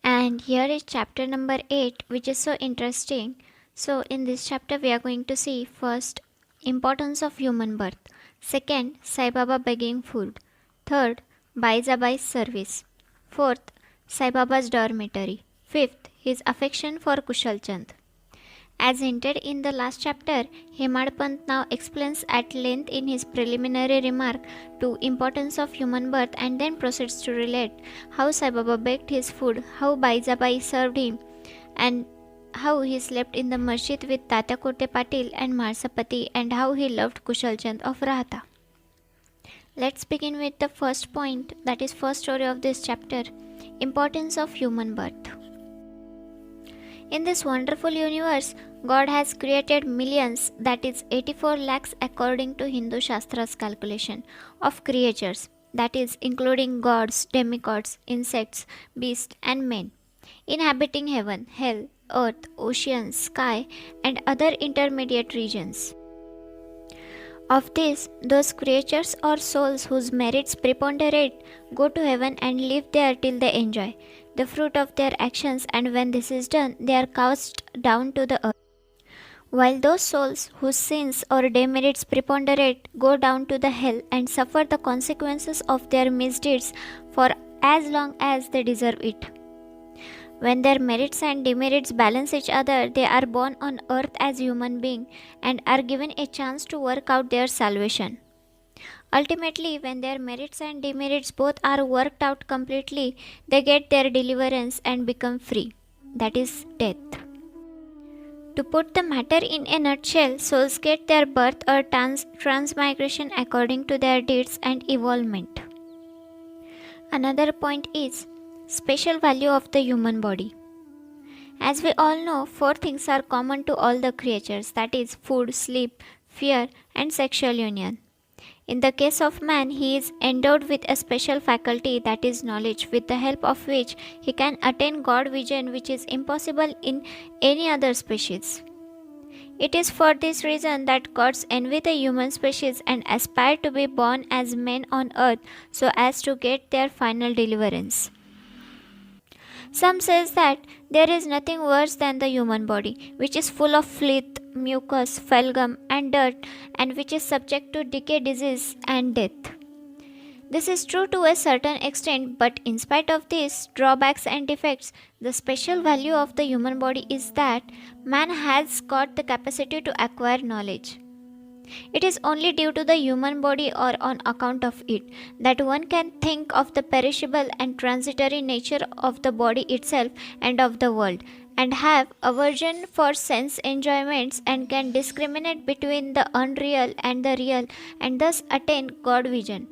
And here is chapter number 8, which is so interesting. So, in this chapter, we are going to see first, importance of human birth, second, Sai Baba begging food, third, Baizabai's service, fourth, Sai Baba's dormitory, fifth, his affection for Kushal Chand. As hinted in the last chapter, Hemad Pant now explains at length in his preliminary remark to importance of human birth and then proceeds to relate how Sai Baba baked his food, how Baizabai served him, and how he slept in the masjid with Tata Kote Patil and Marsapati, and how he loved Kushal Chand of Rahata. Let's begin with the first point, that is first story of this chapter, importance of human birth. In this wonderful universe, God has created millions, that is 84 lakhs according to Hindu Shastra's calculation, of creatures, that is including gods, demigods, insects, beasts and men, inhabiting heaven, hell, earth, ocean, sky and other intermediate regions. Of these, those creatures or souls whose merits preponderate go to heaven and live there till they enjoy the fruit of their actions, and when this is done, they are cast down to the earth. While those souls whose sins or demerits preponderate go down to the hell and suffer the consequences of their misdeeds for as long as they deserve it. When their merits and demerits balance each other, they are born on earth as human beings and are given a chance to work out their salvation. Ultimately, when their merits and demerits both are worked out completely, they get their deliverance and become free. That is death. To put the matter in a nutshell, souls get their birth or transmigration according to their deeds and evolvement. Another point is special value of the human body. As we all know, four things are common to all the creatures, that is food, sleep, fear and sexual union. In the case of man, he is endowed with a special faculty, that is knowledge, with the help of which he can attain God vision, which is impossible in any other species. It is for this reason that gods envy the human species and aspire to be born as men on earth so as to get their final deliverance. Some says that there is nothing worse than the human body, which is full of filth, mucus, phlegm and dirt, and which is subject to decay, disease and death. This is true to a certain extent, but in spite of these drawbacks and defects, the special value of the human body is that man has got the capacity to acquire knowledge. It is only due to the human body or on account of it that one can think of the perishable and transitory nature of the body itself and of the world, and have aversion for sense enjoyments, and can discriminate between the unreal and the real, and thus attain God vision.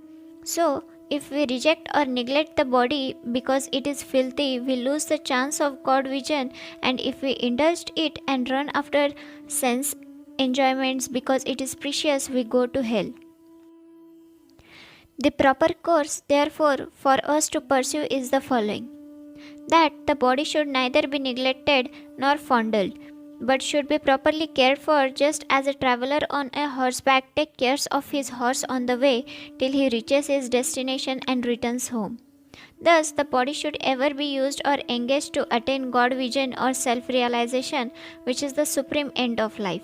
So, if we reject or neglect the body because it is filthy, we lose the chance of God vision, and if we indulge it and run after sense enjoyments because it is precious, we go to hell. The proper course, therefore, for us to pursue is the following: that the body should neither be neglected nor fondled, but should be properly cared for, just as a traveller on a horseback takes care of his horse on the way till he reaches his destination and returns home. Thus, the body should ever be used or engaged to attain God vision or self-realization, which is the supreme end of life.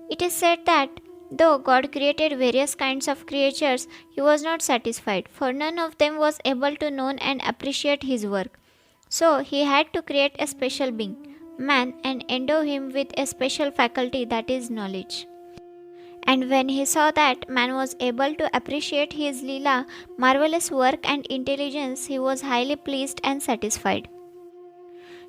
It is said that though God created various kinds of creatures, He was not satisfied, for none of them was able to know and appreciate His work. So He had to create a special being, man, and endow him with a special faculty, that is knowledge. And when He saw that man was able to appreciate His Leela, marvelous work and intelligence, He was highly pleased and satisfied.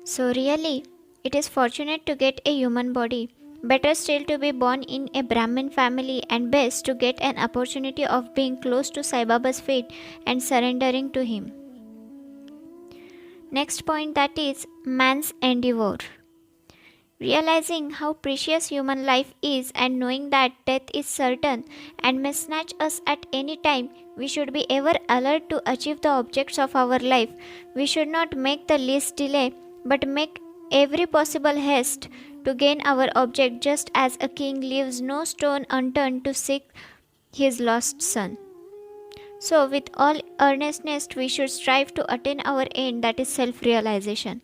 So really, it is fortunate to get a human body. Better still to be born in a Brahmin family, and best to get an opportunity of being close to Sai Baba's feet and surrendering to him. Next point, that is man's endeavor. Realizing how precious human life is and knowing that death is certain and may snatch us at any time, we should be ever alert to achieve the objects of our life. We should not make the least delay, but make every possible haste to gain our object, just as a king leaves no stone unturned to seek his lost son. So, with all earnestness, we should strive to attain our end, that is self realization.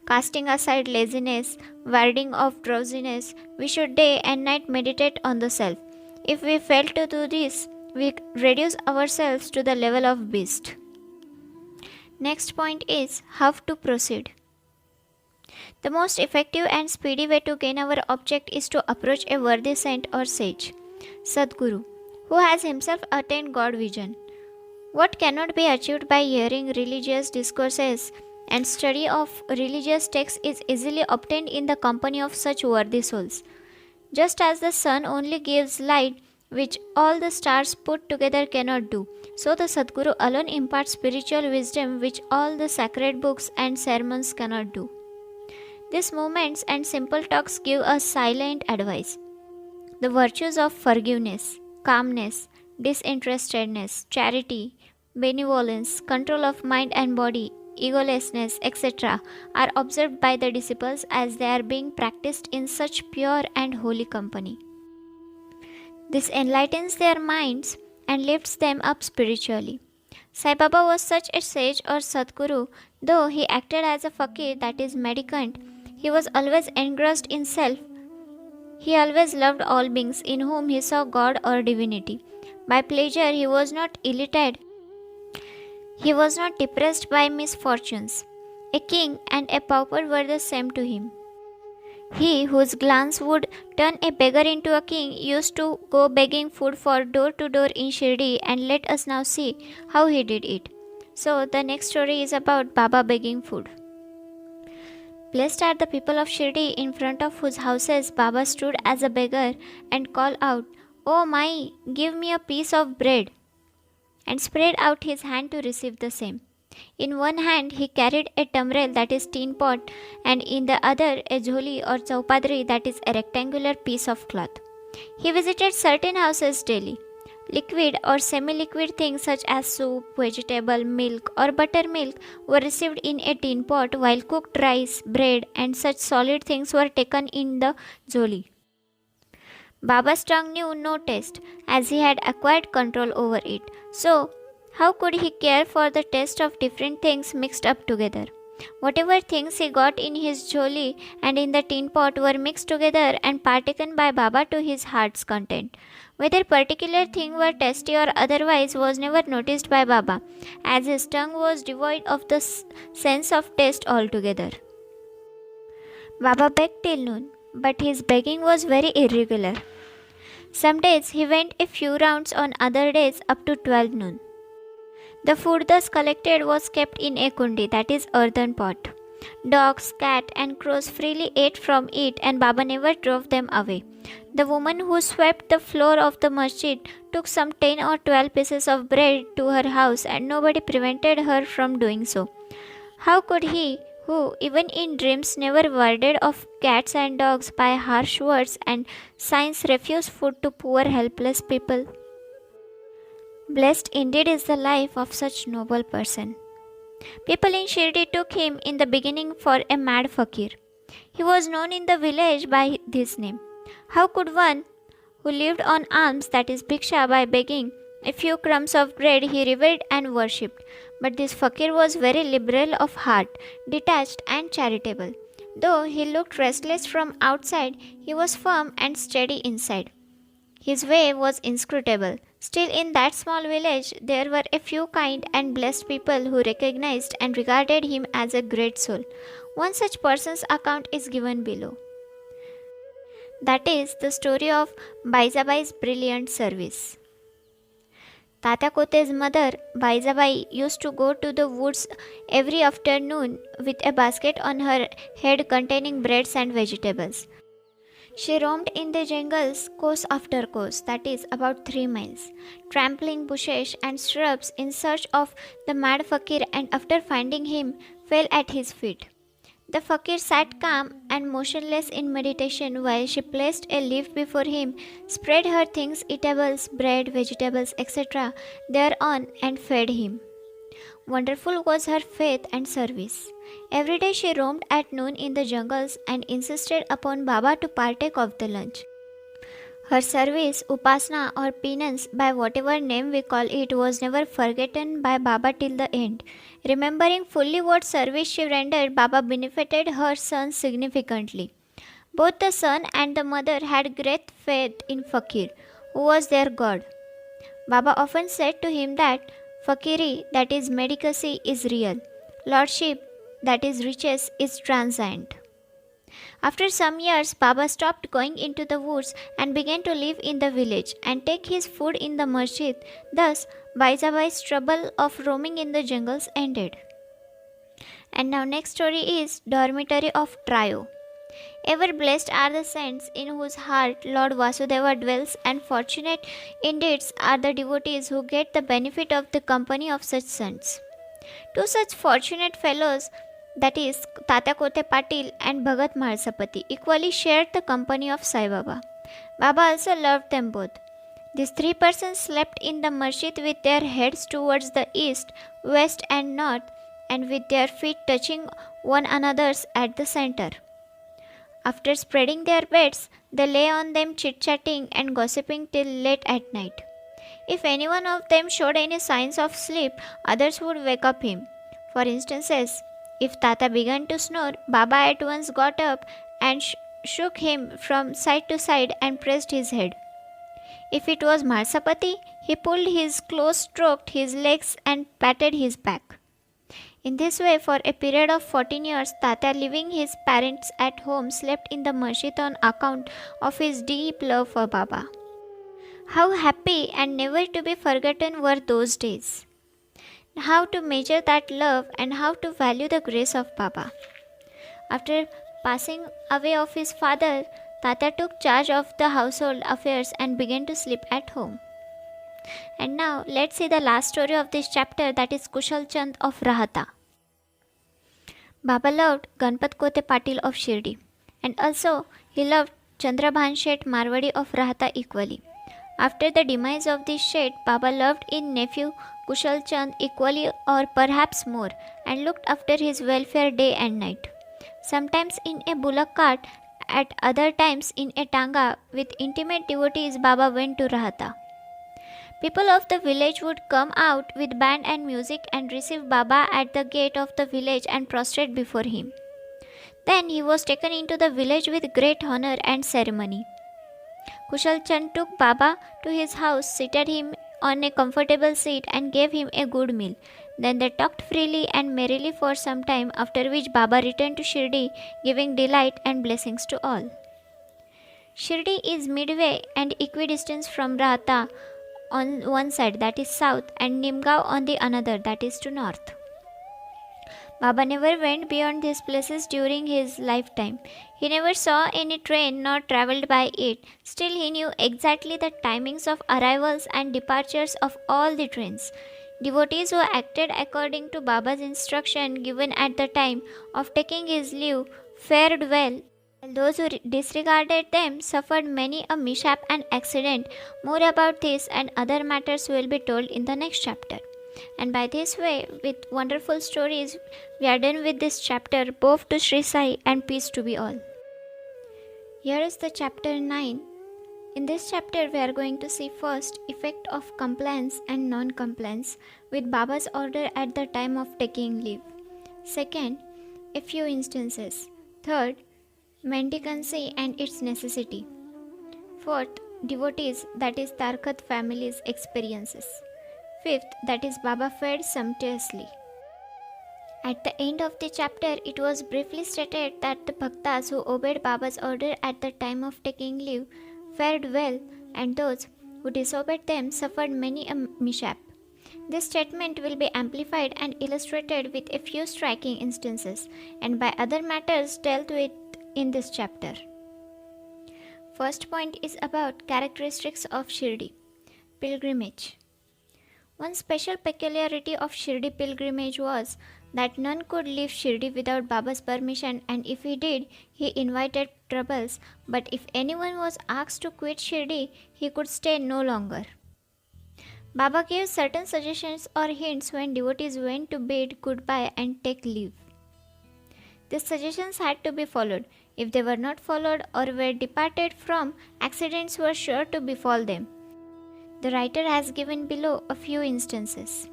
Casting aside laziness, warding off drowsiness, we should day and night meditate on the self. If we fail to do this, we reduce ourselves to the level of beast. Next point is how to proceed. The most effective and speedy way to gain our object is to approach a worthy saint or sage, Sadguru, who has himself attained God vision. What cannot be achieved by hearing religious discourses and study of religious texts is easily obtained in the company of such worthy souls. Just as the sun only gives light which all the stars put together cannot do, so the Sadguru alone imparts spiritual wisdom which all the sacred books and sermons cannot do. These movements and simple talks give us silent advice. The virtues of forgiveness, calmness, disinterestedness, charity, benevolence, control of mind and body, egolessness, etc., are observed by the disciples as they are being practiced in such pure and holy company. This enlightens their minds and lifts them up spiritually. Sai Baba was such a sage or Sadguru, though he acted as a fakir, that is mendicant. He was always engrossed in self. He always loved all beings in whom he saw God or divinity. By pleasure, he was not elated. He was not depressed by misfortunes. A king and a pauper were the same to him. He whose glance would turn a beggar into a king used to go begging food for door to door in Shirdi, and let us now see how he did it. So the next story is about Baba begging food. Blessed are the people of Shirdi in front of whose houses Baba stood as a beggar and called out, "Oh my, give me a piece of bread," and spread out his hand to receive the same. In one hand he carried a tamrel, that is tin pot, and in the other a jholi or chaupadri, that is a rectangular piece of cloth. He visited certain houses daily. Liquid or semi-liquid things such as soup, vegetable, milk or buttermilk were received in a tin pot, while cooked rice, bread and such solid things were taken in the jholi. Baba's tongue knew no taste, as he had acquired control over it. So, how could he care for the taste of different things mixed up together? Whatever things he got in his jholi and in the tin pot were mixed together and partaken by Baba to his heart's content. Whether particular thing were tasty or otherwise was never noticed by Baba, as his tongue was devoid of the sense of taste altogether. Baba begged till noon, but his begging was very irregular. Some days he went a few rounds, on other days up to 12 noon. The food thus collected was kept in a kundi, that is earthen pot. Dogs, cat and crows freely ate from it, and Baba never drove them away. The woman who swept the floor of the masjid took some 10 or 12 pieces of bread to her house, and nobody prevented her from doing so. How could he, who even in dreams never warded off cats and dogs by harsh words and signs, refuse food to poor helpless people? Blessed indeed is the life of such noble person. People in Shirdi took him in the beginning for a mad fakir. He was known in the village by this name. How could one who lived on alms, that is bhiksha, by begging a few crumbs of bread, he revered and worshipped. But this fakir was very liberal of heart, detached and charitable. Though he looked restless from outside, he was firm and steady inside. His way was inscrutable. Still, in that small village, there were a few kind and blessed people who recognized and regarded him as a great soul. One such person's account is given below. That is the story of Baizabai's brilliant service. Tata Kote's mother, Baizabai, used to go to the woods every afternoon with a basket on her head containing breads and vegetables. She roamed in the jungles course after course, that is about 3 miles, trampling bushes and shrubs in search of the mad fakir, and after finding him, fell at his feet. The fakir sat calm and motionless in meditation while she placed a leaf before him, spread her things, eatables, bread, vegetables, etc. thereon and fed him. Wonderful was her faith and service. Every day she roamed at noon in the jungles and insisted upon Baba to partake of the lunch. Her service, upasana or penance, by whatever name we call it, was never forgotten by Baba till the end. Remembering fully what service she rendered, Baba benefited her son significantly. Both the son and the mother had great faith in Fakir, who was their god. Baba often said to him that Fakiri, that is medicacy, is real. Lordship, that is riches, is transient. After some years, Baba stopped going into the woods and began to live in the village and take his food in the masjid. Thus, Baizabai's trouble of roaming in the jungles ended. And now next story is Dormitory of Trio. Ever blessed are the saints in whose heart Lord Vasudeva dwells, and fortunate indeed are the devotees who get the benefit of the company of such saints. Two such fortunate fellows, that is, Tata Kote Patil and Bhagat Malsapati, equally shared the company of Sai Baba. Baba also loved them both. These three persons slept in the masjid with their heads towards the east, west, and north, and with their feet touching one another's at the center. After spreading their beds, they lay on them chit-chatting and gossiping till late at night. If any one of them showed any signs of sleep, others would wake up him. For instances, if Tata began to snore, Baba at once got up and shook him from side to side and pressed his head. If it was Malsapati, he pulled his clothes, stroked his legs and patted his back. In this way, for a period of 14 years, Tata, leaving his parents at home, slept in the masjid on account of his deep love for Baba. How happy and never to be forgotten were those days. How to measure that love and how to value the grace of Baba. After passing away of his father, Tata took charge of the household affairs and began to sleep at home. And now let's see the last story of this chapter, that is Kushal Chand of Rahata. Baba loved Ganpat Kote Patil of Shirdi, and also he loved Chandrabhan Shet Marwadi of Rahata equally. After the demise of this Shet, Baba loved his nephew Kushal Chand equally or perhaps more, and looked after his welfare day and night. Sometimes in a bullock cart, at other times in a tanga, with intimate devotees Baba went to Rahata. People of the village would come out with band and music and receive Baba at the gate of the village and prostrate before him. Then he was taken into the village with great honor and ceremony. Kushal Chand took Baba to his house, seated him on a comfortable seat and gave him a good meal. Then they talked freely and merrily for some time, after which Baba returned to Shirdi, giving delight and blessings to all. Shirdi is midway and equidistant from Rahata on one side, that is south, and Nimgaon on the another, that is to north. Baba never went beyond these places during his lifetime. He never saw any train nor travelled by it. Still he knew exactly the timings of arrivals and departures of all the trains. Devotees who acted according to Baba's instruction given at the time of taking his leave fared well, while those who disregarded them suffered many a mishap and accident. More about this and other matters will be told in the next chapter. And by this way, with wonderful stories, we are done with this chapter. Both to Sri Sai and peace to be all. Here is the chapter 9. In this chapter, we are going to see first effect of compliance and non-compliance with Baba's order at the time of taking leave. Second, a few instances. Third, mendicancy and its necessity. Fourth, devotees, that is Tarkat family's experiences. Fifth, that is Baba fed sumptuously. At the end of the chapter, it was briefly stated that the bhaktas who obeyed Baba's order at the time of taking leave fared well, and those who disobeyed them suffered many a mishap. This statement will be amplified and illustrated with a few striking instances and by other matters dealt with in this chapter. First point is about characteristics of Shirdi pilgrimage. One special peculiarity of Shirdi pilgrimage was that none could leave Shirdi without Baba's permission, and if he did, he invited troubles, but if anyone was asked to quit Shirdi, he could stay no longer. Baba gave certain suggestions or hints when devotees went to bid goodbye and take leave. These suggestions had to be followed. If they were not followed or were departed from, accidents were sure to befall them. The writer has given below a few instances.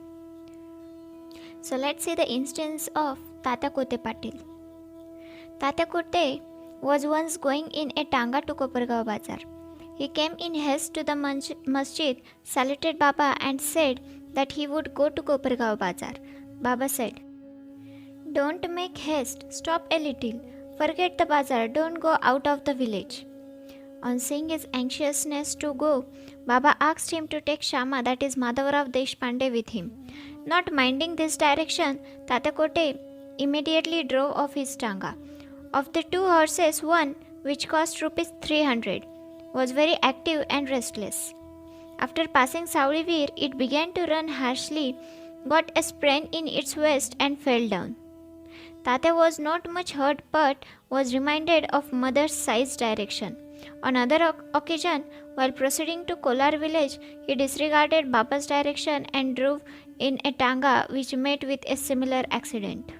So let's see the instance of Tata Kote Patil. Tata Kote was once going in a tanga to Kopargaon Bazar. He came in haste to the masjid, saluted Baba and said that he would go to Kopargaon Bazar. Baba said, "Don't make haste, stop a little. Forget the bazaar, don't go out of the village." On seeing his anxiousness to go, Baba asked him to take Shama, that is Madhavrao Deshpande, with him. Not minding this direction, Tata Kote immediately drove off his tanga. Of the two horses, one, which cost rupees 300, was very active and restless. After passing Saulivir, it began to run harshly, got a sprain in its waist and fell down. Tata was not much hurt but was reminded of Mother's Sai's direction. On another occasion, while proceeding to Kolar village, he disregarded Baba's direction and drove in a tanga which met with a similar accident.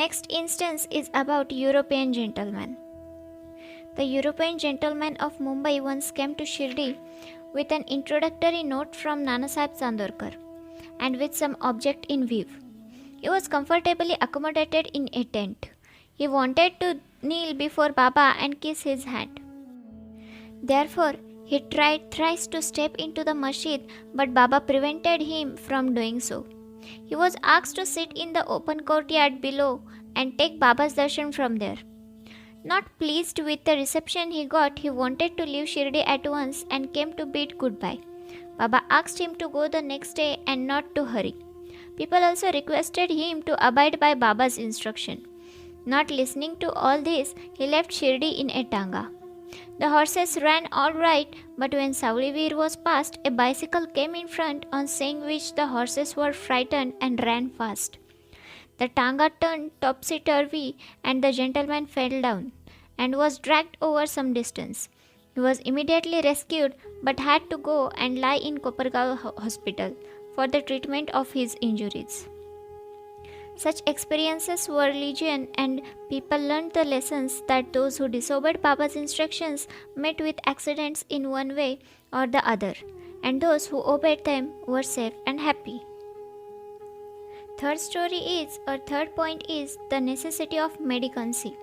Next instance is about European gentleman. The European gentleman of Mumbai once came to Shirdi with an introductory note from Nanasaheb Chandorkar and with some object in view. He was comfortably accommodated in a tent. He wanted to kneel before Baba and kiss his hand. Therefore, he tried thrice to step into the masjid, but Baba prevented him from doing so. He was asked to sit in the open courtyard below and take Baba's darshan from there. Not pleased with the reception he got, he wanted to leave Shirdi at once and came to bid goodbye. Baba asked him to go the next day and not to hurry. People also requested him to abide by Baba's instruction. Not listening to all this, he left Shirdi in a tanga. The horses ran all right, but when Saulivir was passed, a bicycle came in front, on seeing which the horses were frightened and ran fast. The tanga turned topsy-turvy and the gentleman fell down and was dragged over some distance. He was immediately rescued but had to go and lie in Kopargaon hospital for the treatment of his injuries. Such experiences were legion, and people learned the lessons that those who disobeyed Baba's instructions met with accidents in one way or the other, and those who obeyed them were safe and happy. Third point is the necessity of medicancy.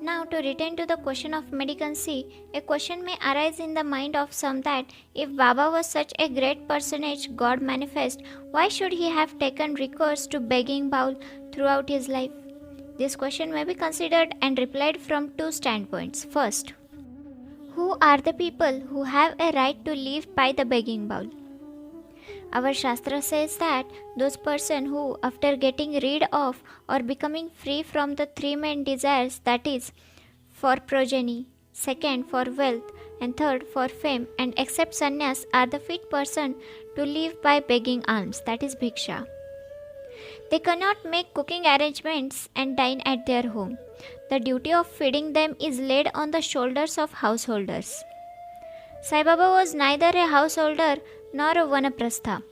Now, to return to the question of medicancy, a question may arise in the mind of some that if Baba was such a great personage, God manifest, why should he have taken recourse to begging bowl throughout his life? This question may be considered and replied from two standpoints. First, who are the people who have a right to live by the begging bowl? Our Shastra says that those persons who, after getting rid of or becoming free from the three main desires, that is, for progeny, second for wealth, and third for fame, and accept sannyas, are the fit person to live by begging alms, that is, bhiksha. They cannot make cooking arrangements and dine at their home. The duty of feeding them is laid on the shoulders of householders. Sai Baba was neither a householder nor a vanaprastha.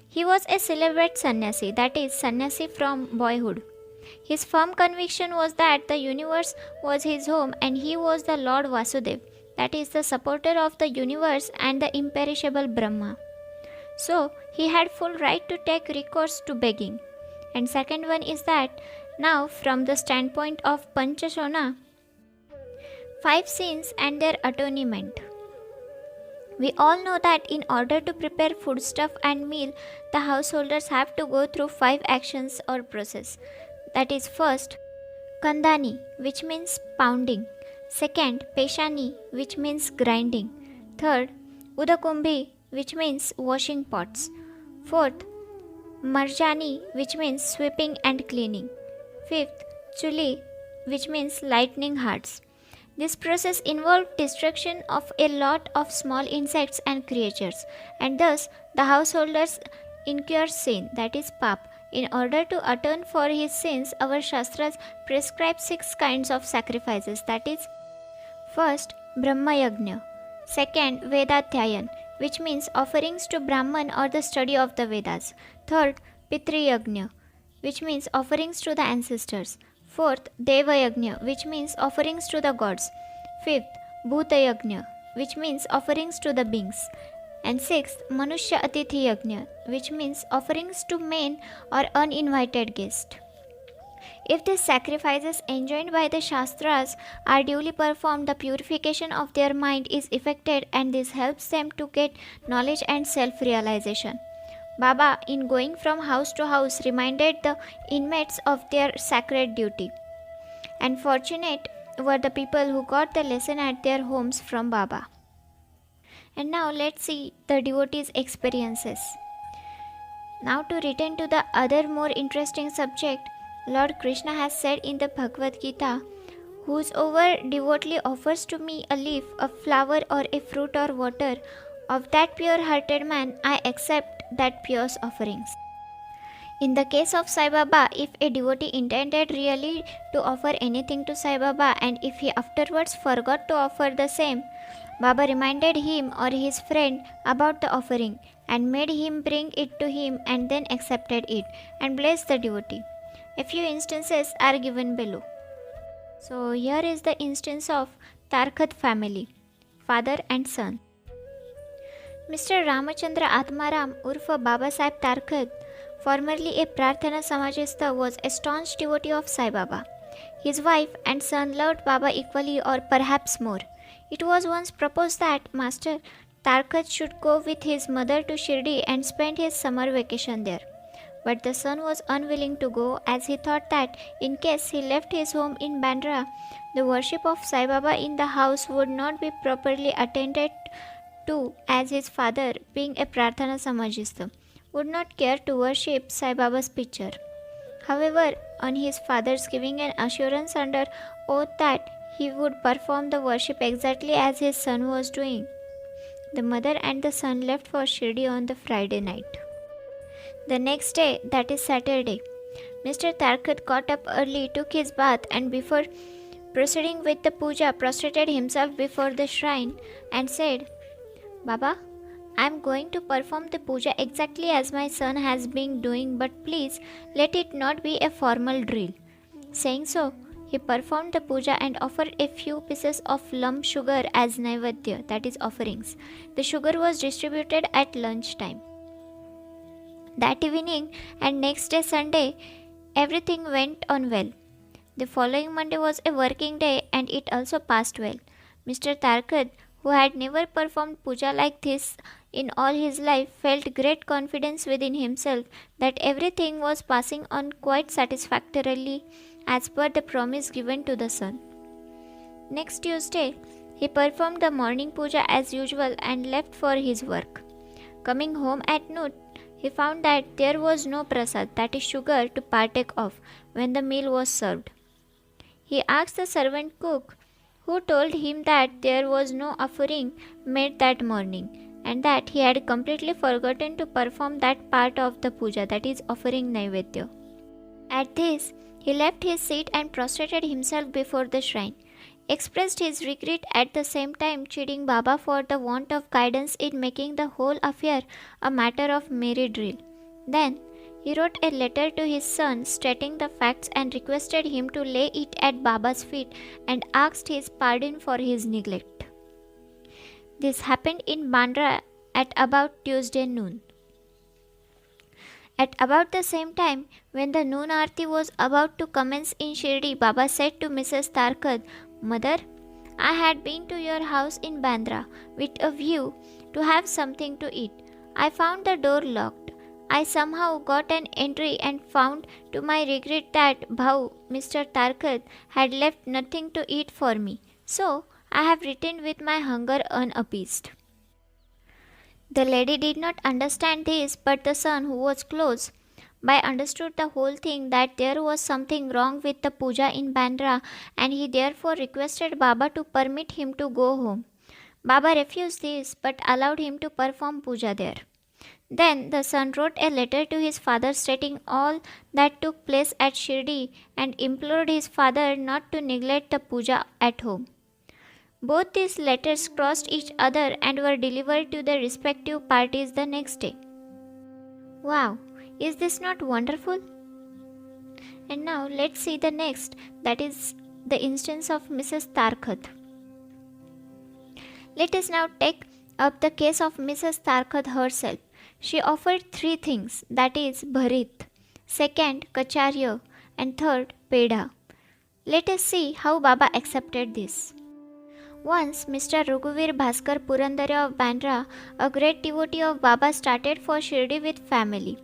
He was a celibate sannyasi, that is, sannyasi from boyhood. His firm conviction was that the universe was his home and he was the Lord Vasudev, that is, the supporter of the universe and the imperishable Brahma. So, he had full right to take recourse to begging. And second one is that, now from the standpoint of Panchashona, 5 sins and their atonement. We all know that in order to prepare foodstuff and meal, the householders have to go through 5 actions or process. That is, first, Kandani, which means pounding. Second, Peshani, which means grinding. Third, Udakumbhi, which means washing pots. Fourth, Marjani, which means sweeping and cleaning. Fifth, Chuli, which means lightening hearts. This process involved destruction of a lot of small insects and creatures, and thus the householders incur sin, that is pap. In order to atone for his sins, our Shastras prescribe 6 kinds of sacrifices, that is, first, Brahma Yajna. Second, Vedadhyayan, which means offerings to Brahman or the study of the Vedas. Third, Pitri Yajna, which means offerings to the ancestors. Fourth, Devayagnya, which means offerings to the gods. Fifth, Bhutayagnya, which means offerings to the beings. And sixth, Manushya Atithi Yagnya, which means offerings to men or uninvited guests. If these sacrifices enjoined by the Shastras are duly performed, the purification of their mind is effected, and this helps them to get knowledge and self realization. Baba, in going from house to house, reminded the inmates of their sacred duty. And fortunate were the people who got the lesson at their homes from Baba. And now let's see the devotees' experiences. Now to return to the other more interesting subject, Lord Krishna has said in the Bhagavad Gita, "Whosoever devoutly offers to me a leaf, a flower or a fruit or water, of that pure-hearted man I accept that pure offerings." In the case of Sai Baba, if a devotee intended really to offer anything to Sai Baba and if he afterwards forgot to offer the same, Baba reminded him or his friend about the offering and made him bring it to him and then accepted it and blessed the devotee. A few instances are given below. So here is the instance of Tarkat family, father and son. Mr. Ramachandra Atmaram Urfa Baba Sahib Tarkat, formerly a Prarthana Samajistha, was a staunch devotee of Sai Baba. His wife and son loved Baba equally or perhaps more. It was once proposed that Master Tarkat should go with his mother to Shirdi and spend his summer vacation there. But the son was unwilling to go, as he thought that in case he left his home in Bandra, the worship of Sai Baba in the house would not be properly attended to, as his father, being a Prarthana Samajistha, would not care to worship Sai Baba's picture. However, on his father's giving an assurance under oath that he would perform the worship exactly as his son was doing, the mother and the son left for Shirdi on the Friday night. The next day, that is Saturday, Mr. Tarkat got up early, took his bath, and before proceeding with the puja, prostrated himself before the shrine and said, "Baba, I am going to perform the puja exactly as my son has been doing, but please let it not be a formal drill." Saying so, he performed the puja and offered a few pieces of lump sugar as naivedya, that is offerings. The sugar was distributed at lunch time. That evening and next day Sunday, everything went on well. The following Monday was a working day and it also passed well. Mr. Tarkat, who had never performed puja like this in all his life, felt great confidence within himself that everything was passing on quite satisfactorily as per the promise given to the son. Next Tuesday, he performed the morning puja as usual and left for his work. Coming home at noon, he found that there was no prasad, that is sugar, to partake of when the meal was served. He asked the servant cook, who told him that there was no offering made that morning and that he had completely forgotten to perform that part of the puja, that is offering naivedya. At this, he left his seat and prostrated himself before the shrine, expressed his regret at the same time chiding Baba for the want of guidance in making the whole affair a matter of merry drill. Then he wrote a letter to his son stating the facts and requested him to lay it at Baba's feet and asked his pardon for his neglect. This happened in Bandra at about Tuesday noon. At about the same time, when the noon aarti was about to commence in Shirdi, Baba said to Mrs. Tarkat, "Mother, I had been to your house in Bandra with a view to have something to eat. I found the door locked. I somehow got an entry and found to my regret that Bhau, Mr. Tarkat, had left nothing to eat for me. So I have returned with my hunger unappeased." The lady did not understand this, but the son, who was close by, understood the whole thing, that there was something wrong with the puja in Bandra, and he therefore requested Baba to permit him to go home. Baba refused this, but allowed him to perform puja there. Then the son wrote a letter to his father stating all that took place at Shirdi and implored his father not to neglect the puja at home. Both these letters crossed each other and were delivered to the respective parties the next day. Wow, is this not wonderful? And now let's see the next, that is the instance of Mrs. Tarkat. Let us now take up the case of Mrs. Tarkat herself. She offered three things, that is bharit, second kacharya, and third peda. Let us see how Baba accepted this. Once Mr. Raghuvir Bhaskar Purandare of Bandra, a great devotee of Baba, started for Shirdi with family.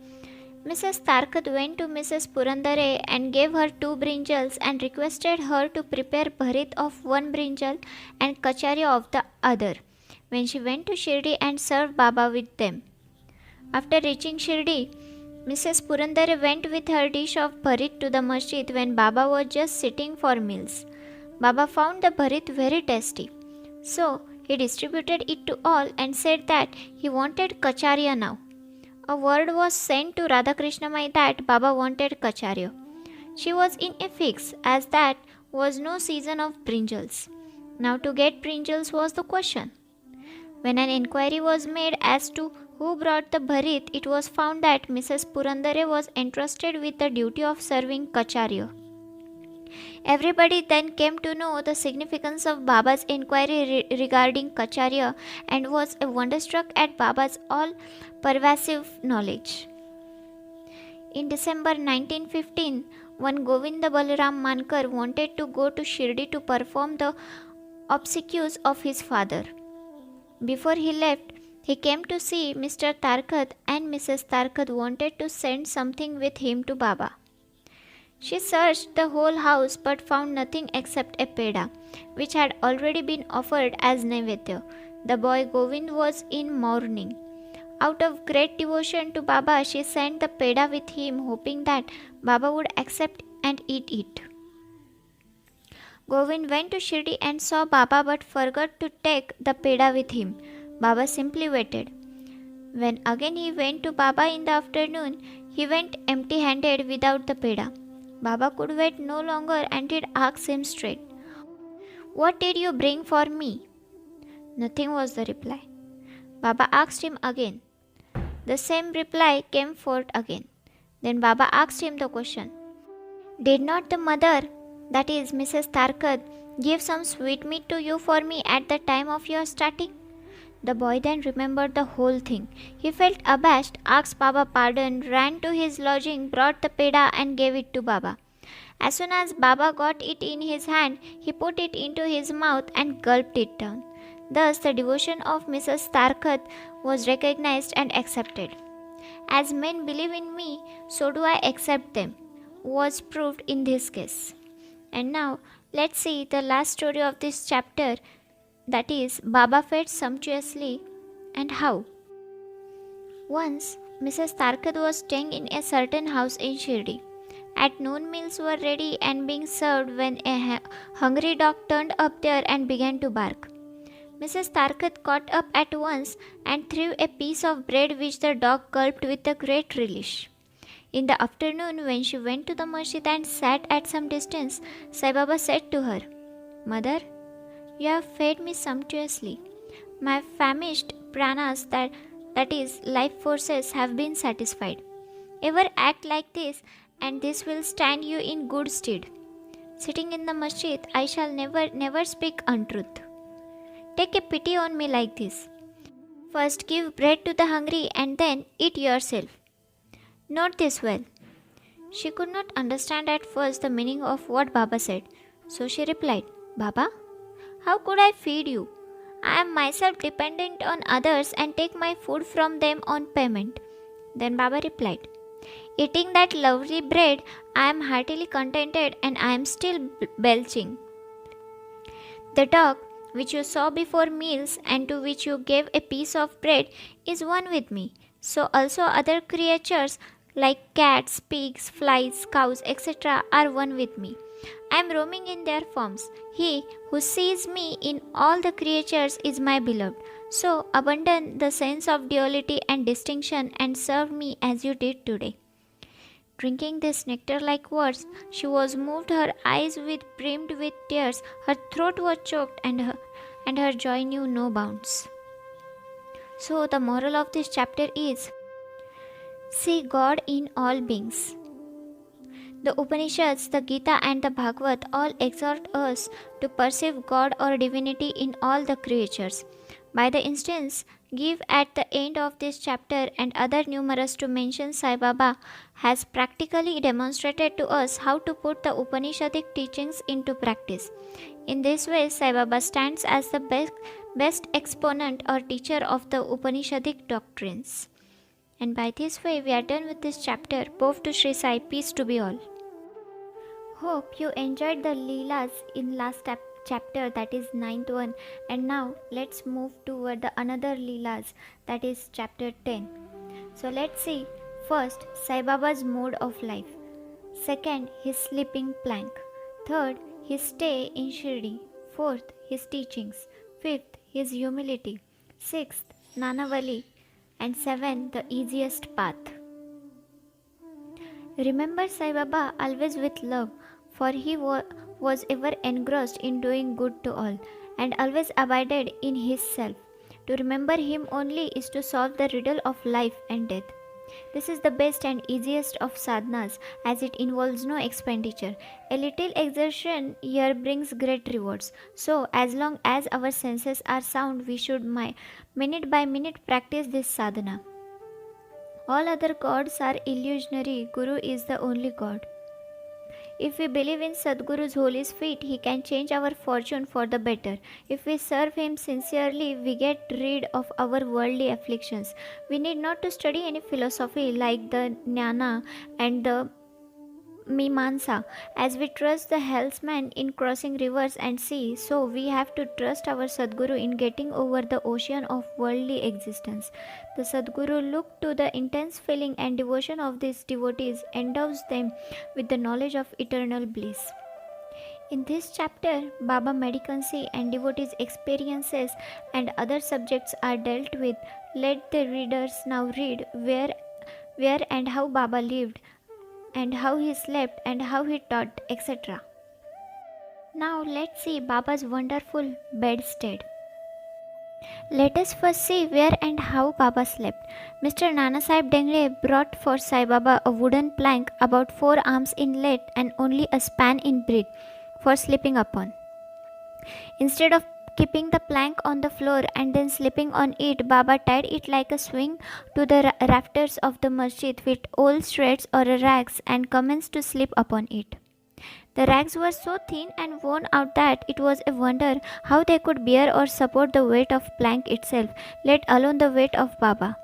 Mrs. Tarkat went to Mrs. Purandare and gave her 2 brinjals and requested her to prepare bharit of 1 brinjal and kacharya of the other, when she went to Shirdi and served Baba with them. After reaching Shirdi, Mrs. Purandare went with her dish of bharit to the masjid when Baba was just sitting for meals. Baba found the bharit very tasty, so he distributed it to all and said that he wanted kacharya now. A word was sent to Radhakrishna Mai that Baba wanted kacharya. She was in a fix, as that was no season of brinjals. Now to get brinjals was the question. When an inquiry was made as to who brought the bharit, it was found that Mrs. Purandare was entrusted with the duty of serving kacharya. Everybody then came to know the significance of Baba's inquiry regarding kacharya and was wonderstruck at Baba's all-pervasive knowledge. In December 1915, one Govinda Balaram Mankar wanted to go to Shirdi to perform the obsequies of his father. Before he left, he came to see Mr. Tarkat, and Mrs. Tarkat wanted to send something with him to Baba. She searched the whole house but found nothing except a peda, which had already been offered as naivedya. The boy Govind was in mourning. Out of great devotion to Baba, she sent the peda with him, hoping that Baba would accept and eat it. Govind went to Shirdi and saw Baba but forgot to take the peda with him. Baba simply waited. When again he went to Baba in the afternoon, he went empty-handed without the peda. Baba could wait no longer and did ask him straight, "What did you bring for me?" Nothing was the reply. Baba asked him again. The same reply came forth again. Then Baba asked him the question, "Did not the mother, that is Mrs. Tarkat, give some sweetmeat to you for me at the time of your starting?" The boy then remembered the whole thing. He felt abashed, asked Baba pardon, ran to his lodging, brought the peda and gave it to Baba. As soon as Baba got it in his hand, he put it into his mouth and gulped it down. Thus the devotion of Mrs. Tarkat was recognized and accepted. "As men believe in me, so do I accept them," was proved in this case. And now let's see the last story of this chapter, that is Baba fed sumptuously and how. Once Mrs. Tarkat was staying in a certain house in Shirdi. At noon meals were ready and being served when a hungry dog turned up there and began to bark. Mrs. Tarkat caught up at once and threw a piece of bread which the dog gulped with a great relish. In the afternoon, when she went to the masjid and sat at some distance, Sai Baba said to her, "Mother, you have fed me sumptuously. My famished pranas, that is, life forces, have been satisfied. Ever act like this, and this will stand you in good stead. Sitting in the masjid, I shall never speak untruth. Take a pity on me like this. First give bread to the hungry and then eat yourself. Note this well." She could not understand at first the meaning of what Baba said, so she replied, "Baba, how could I feed you? I am myself dependent on others and take my food from them on payment." Then Baba replied, "Eating that lovely bread, I am heartily contented and I am still belching. The dog, which you saw before meals and to which you gave a piece of bread, is one with me. So also other creatures like cats, pigs, flies, cows, etc. are one with me. I am roaming in their forms. He who sees me in all the creatures is my beloved. So abandon the sense of duality and distinction and serve me as you did today." Drinking this nectar-like words, she was moved, her eyes brimmed with tears, her throat was choked, and her joy knew no bounds. So the moral of this chapter is, see God in all beings. The Upanishads, the Gita, and the Bhagavad all exhort us to perceive God or divinity in all the creatures. By the instance give at the end of this chapter and other numerous to mention, Sai Baba has practically demonstrated to us how to put the Upanishadic teachings into practice. In this way, Sai Baba stands as the best exponent or teacher of the Upanishadic doctrines. And by this way, we are done with this chapter. Both to Sri Sai, peace to be all. Hope you enjoyed the Leelas in last chapter, that is ninth one. And now let's move toward the another Leelas, that is chapter 10. So let's see. First, Sai Baba's mode of life. Second, his sleeping plank. Third, his stay in Shirdi. Fourth, his teachings. Fifth, his humility. Sixth, Nanavali. And seventh, the easiest path. Remember Sai Baba always with love, for he was ever engrossed in doing good to all, and always abided in his self. To remember him only is to solve the riddle of life and death. This is the best and easiest of sadhanas, as it involves no expenditure. A little exertion here brings great rewards. So, as long as our senses are sound, we should minute by minute practice this sadhana. All other gods are illusionary. Guru is the only God. If we believe in Sadguru's holy feet, he can change our fortune for the better. If we serve him sincerely, we get rid of our worldly afflictions. We need not to study any philosophy like the Jnana and the Mimansa. As we trust the helmsman in crossing rivers and sea, so we have to trust our Sadguru in getting over the ocean of worldly existence. The Sadguru looked to the intense feeling and devotion of these devotees, endows them with the knowledge of eternal bliss. In this chapter, Baba Medicancy and devotees' experiences and other subjects are dealt with. Let the readers now read where and how Baba lived, and how he slept, and how he taught, etc. Now let's see Baba's wonderful bedstead. Let us first see where and how Baba slept. Mr. Nana Sahib Dengre brought for Sai Baba a wooden plank about 4 arms in length and only a span in breadth for sleeping upon. Instead of keeping the plank on the floor and then sleeping on it, Baba tied it like a swing to the rafters of the masjid with old shreds or rags and commenced to sleep upon it. The rags were so thin and worn out that it was a wonder how they could bear or support the weight of plank itself, let alone the weight of Baba.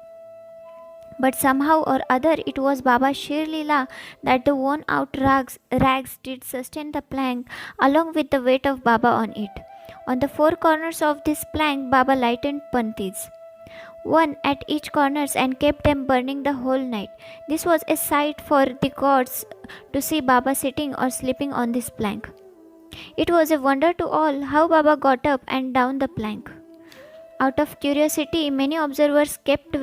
But somehow or other it was Baba's sheer Leela that the worn out rags did sustain the plank along with the weight of Baba on it. On the 4 corners of this plank, Baba lightened pantis, one at each corners, and kept them burning the whole night. This was a sight for the gods to see Baba sitting or sleeping on this plank. It was a wonder to all how Baba got up and down the plank. Out of curiosity, many observers kept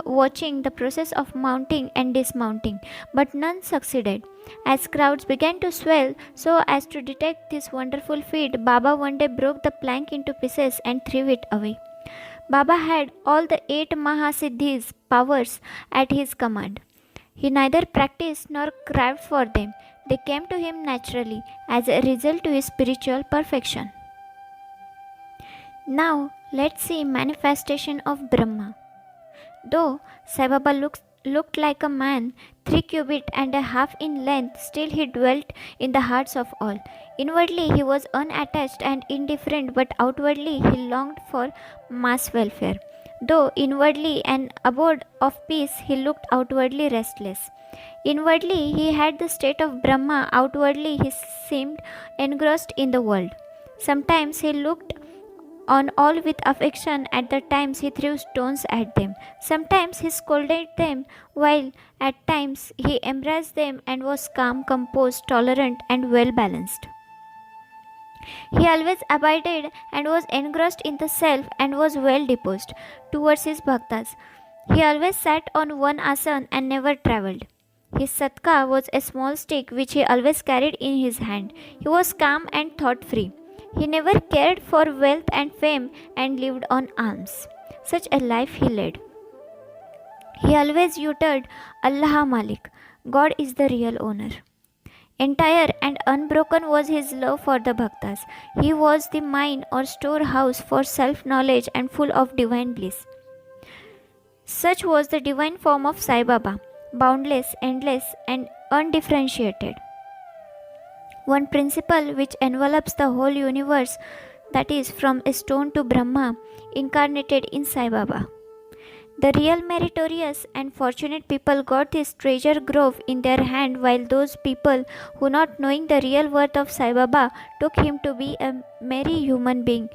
watching the process of mounting and dismounting, but none succeeded. As crowds began to swell so as to detect this wonderful feat, Baba one day broke the plank into pieces and threw it away. Baba had all the 8 Mahasiddhis powers at his command. He neither practiced nor craved for them. They came to him naturally as a result to his spiritual perfection. Now let's see manifestation of Brahma. Though Sai Baba looked like a man, 3 cubits and a half in length, still he dwelt in the hearts of all. Inwardly he was unattached and indifferent, but outwardly he longed for mass welfare. Though inwardly an abode of peace, he looked outwardly restless. Inwardly he had the state of Brahma, outwardly he seemed engrossed in the world. Sometimes he looked on all with affection, at the times he threw stones at them. Sometimes he scolded them, while at times he embraced them and was calm, composed, tolerant, and well balanced. He always abided and was engrossed in the self and was well disposed towards his bhaktas. He always sat on one asana and never travelled. His satka was a small stick which he always carried in his hand. He was calm and thought-free. He never cared for wealth and fame and lived on alms. Such a life he led. He always uttered, Allah Malik, God is the real owner. Entire and unbroken was his love for the bhaktas. He was the mine or storehouse for self knowledge and full of divine bliss. Such was the divine form of Sai Baba, boundless, endless, and undifferentiated. One principle which envelops the whole universe, that is, from a stone to Brahma, incarnated in Sai Baba. The real meritorious and fortunate people got this treasure grove in their hand, while those people who, not knowing the real worth of Sai Baba, took him to be a merry human being,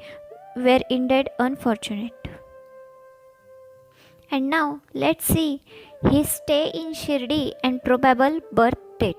were indeed unfortunate. And now let's see his stay in Shirdi and probable birth date.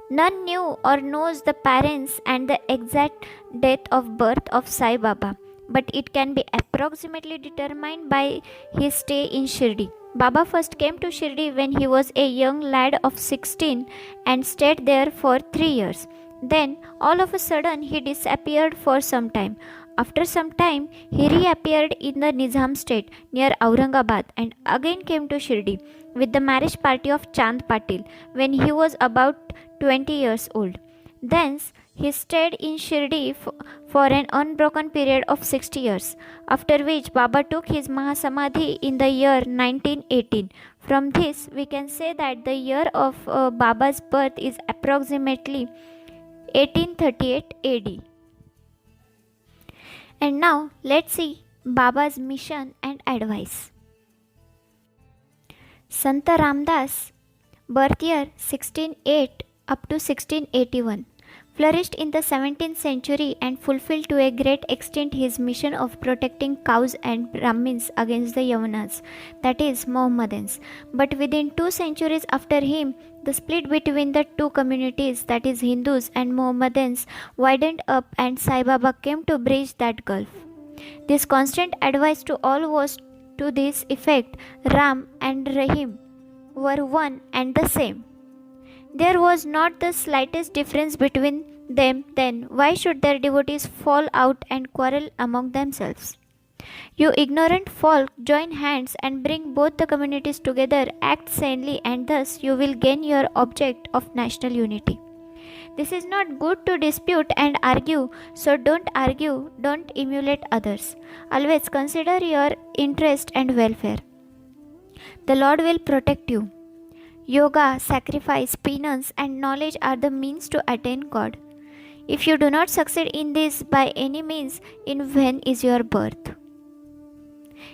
None knew or knows the parents and the exact date of birth of Sai Baba, but it can be approximately determined by his stay in Shirdi. Baba first came to Shirdi when he was a young lad of 16 and stayed there for 3 years. Then, all of a sudden, he disappeared for some time. After some time, he reappeared in the Nizam state near Aurangabad and again came to Shirdi with the marriage party of Chand Patil when he was about 20 years old. Thence, he stayed in Shirdi for an unbroken period of 60 years, after which Baba took his Mahasamadhi in the year 1918. From this, we can say that the year of Baba's birth is approximately 1838 AD. And now, let's see Baba's mission and advice. Santa Ramdas, birth year 1608 up to 1681. Flourished in the 17th century and fulfilled to a great extent his mission of protecting cows and Brahmins against the Yavanas, that is, Mohammedans. But within 2 centuries after him, the split between the two communities, that is, Hindus and Mohammedans, widened up and Sai Baba came to bridge that gulf. This constant advice to all was to this effect: Ram and Rahim were one and the same. There was not the slightest difference between them, then why should their devotees fall out and quarrel among themselves? You ignorant folk, join hands and bring both the communities together, act sanely, and thus you will gain your object of national unity. This is not good to dispute and argue, so don't argue, don't emulate others. Always consider your interest and welfare. The Lord will protect you. Yoga, sacrifice, penance, and knowledge are the means to attain God. If you do not succeed in this by any means, in vain is your birth.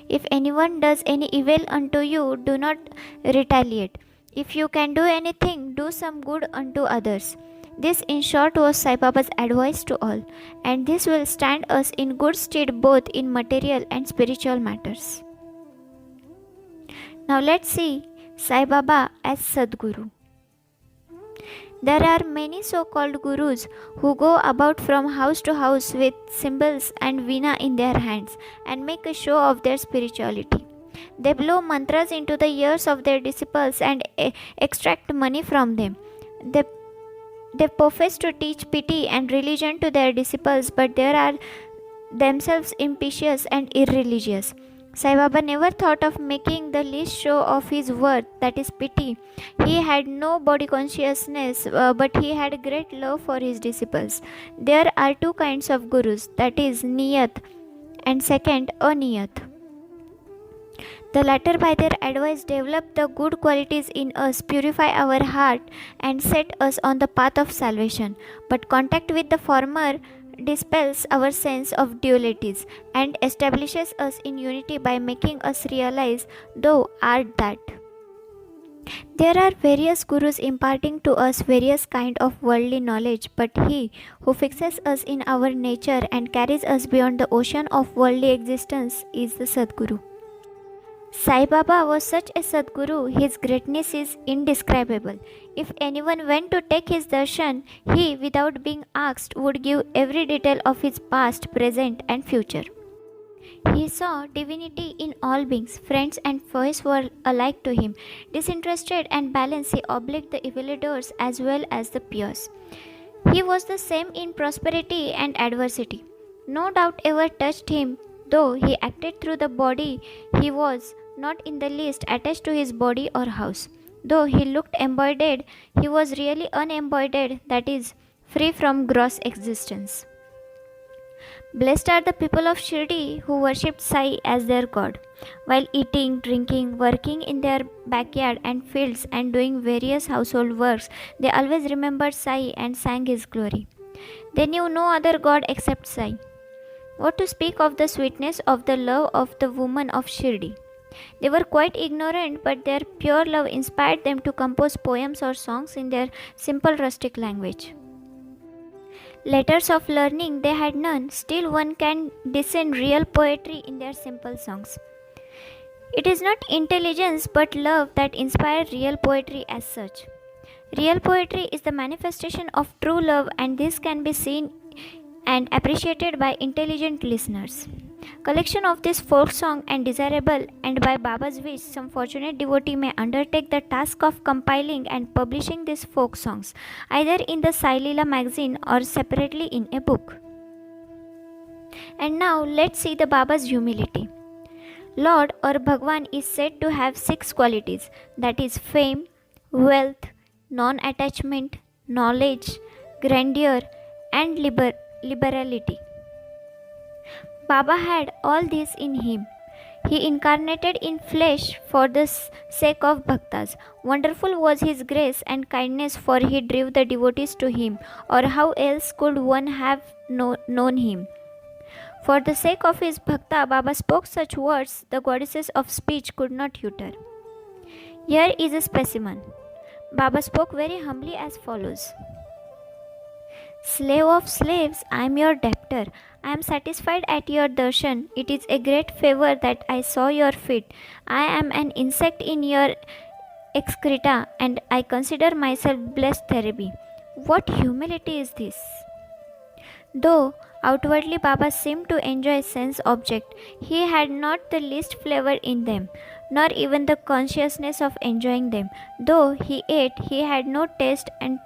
If anyone does any evil unto you, do not retaliate. If you can do anything, do some good unto others. This, in short, was Sai Baba's advice to all, and this will stand us in good stead both in material and spiritual matters. Now let's see Sai Baba as Sadguru. There are many so-called gurus who go about from house to house with cymbals and veena in their hands and make a show of their spirituality. They blow mantras into the ears of their disciples and extract money from them. They profess to teach pity and religion to their disciples, but they are themselves impious and irreligious. Sai Baba never thought of making the least show of his worth, that is pity. He had no body consciousness, but he had great love for his disciples. There are two kinds of gurus, that is niyat and second aniyat. The latter by their advice develop the good qualities in us, purify our heart and set us on the path of salvation. But contact with the former dispels our sense of dualities and establishes us in unity by making us realize thou art that. There are various gurus imparting to us various kind of worldly knowledge, but he who fixes us in our nature and carries us beyond the ocean of worldly existence is the Sadguru. Sai Baba was such a Sadguru, his greatness is indescribable. If anyone went to take his darshan, he, without being asked, would give every detail of his past, present, and future. He saw divinity in all beings. Friends and foes were alike to him. Disinterested and balanced, he obliged the evildoers as well as the pious. He was the same in prosperity and adversity. No doubt ever touched him. Though he acted through the body, he was not in the least attached to his body or house. Though he looked embodied, he was really unembodied, that is, free from gross existence. Blessed are the people of Shirdi who worshipped Sai as their god. While eating, drinking, working in their backyard and fields, and doing various household works, they always remembered Sai and sang his glory. They knew no other god except Sai. What to speak of the sweetness of the love of the women of Shirdi? They were quite ignorant, but their pure love inspired them to compose poems or songs in their simple rustic language. Letters of learning they had none, still one can discern real poetry in their simple songs. It is not intelligence but love that inspires real poetry as such. Real poetry is the manifestation of true love, and this can be seen and appreciated by intelligent listeners. Collection of this folk song and desirable, and by Baba's wish some fortunate devotee may undertake the task of compiling and publishing these folk songs, either in the Sai Leela magazine or separately in a book. And now let's see the Baba's humility. Lord or Bhagwan is said to have 6 qualities, that is fame, wealth, non-attachment, knowledge, grandeur and liberality. Baba had all this in him. He incarnated in flesh for the sake of bhaktas. Wonderful was his grace and kindness, for he drew the devotees to him, or how else could one have known him? For the sake of his bhakta, Baba spoke such words the goddesses of speech could not utter. Here is a specimen. Baba spoke very humbly as follows. Slave of slaves, I am your debtor. I am satisfied at your darshan. It is a great favor that I saw your feet. I am an insect in your excreta, and I consider myself blessed therapy. What humility is this? Though outwardly Baba seemed to enjoy sense object, he had not the least flavor in them, nor even the consciousness of enjoying them. Though he ate, he had no taste, and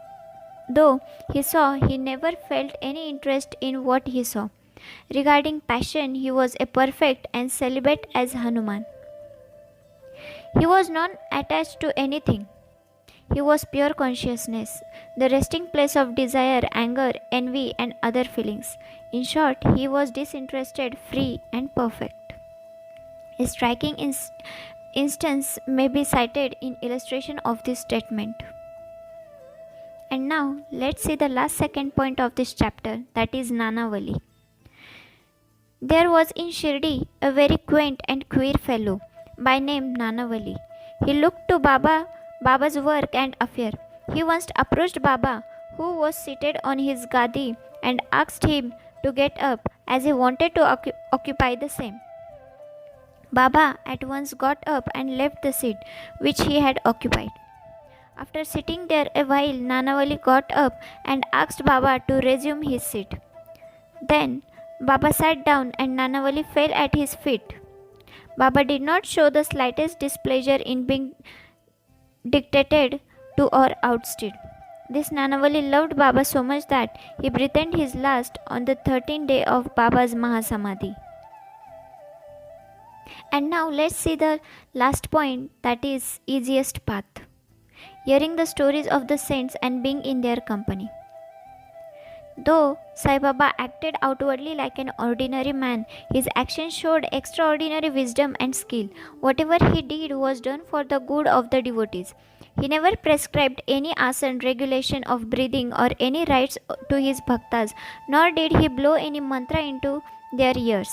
though he saw, he never felt any interest in what he saw. Regarding passion, he was a perfect and celibate as Hanuman. He was not attached to anything. He was pure consciousness, the resting place of desire, anger, envy, and other feelings. In short, he was disinterested, free, and perfect. A striking instance may be cited in illustration of this statement. And now, let's see the last second point of this chapter, that is Nanavali. There was in Shirdi a very quaint and queer fellow by name Nanavali. He looked to Baba's work and affair. He once approached Baba, who was seated on his gadi, and asked him to get up, as he wanted to occupy the same. Baba at once got up and left the seat which he had occupied. After sitting there a while, Nanavali got up and asked Baba to resume his seat. Then Baba sat down and Nanavali fell at his feet. Baba did not show the slightest displeasure in being dictated to or ousted. This Nanavali loved Baba so much that he breathed his last on the 13th day of Baba's Mahasamadhi. And now let's see the last point, that is easiest path. Hearing the stories of the saints and being in their company. Though Sai Baba acted outwardly like an ordinary man, his actions showed extraordinary wisdom and skill. Whatever he did was done for the good of the devotees. He never prescribed any asana, regulation of breathing, or any rites to his bhaktas, nor did he blow any mantra into their ears.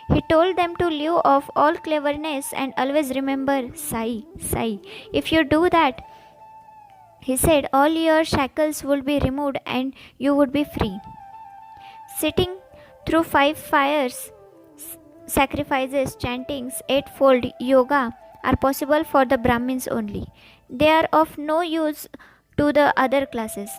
He told them to leave off all cleverness and always remember Sai, Sai. If you do that, he said, all your shackles would be removed and you would be free. Sitting through 5 fires, sacrifices, chantings, 8-fold yoga are possible for the Brahmins only. They are of no use to the other classes.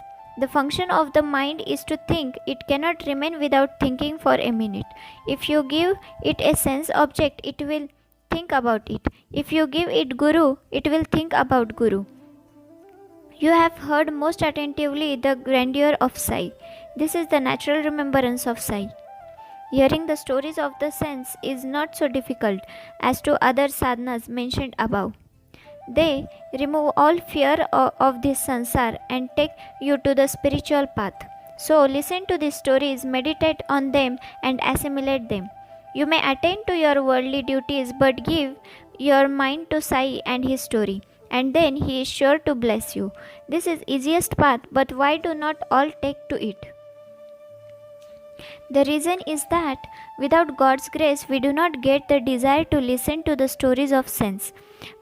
The function of the mind is to think. It cannot remain without thinking for a minute. If you give it a sense object, it will think about it. If you give it Guru, it will think about Guru. You have heard most attentively the grandeur of Sai. This is the natural remembrance of Sai. Hearing the stories of the saints is not so difficult as to other sadhanas mentioned above. They remove all fear of this sansar and take you to the spiritual path. So listen to these stories, meditate on them and assimilate them. You may attend to your worldly duties but give your mind to Sai and his story, and then he is sure to bless you. This is easiest path, but why do not all take to it? The reason is that without God's grace, we do not get the desire to listen to the stories of sense.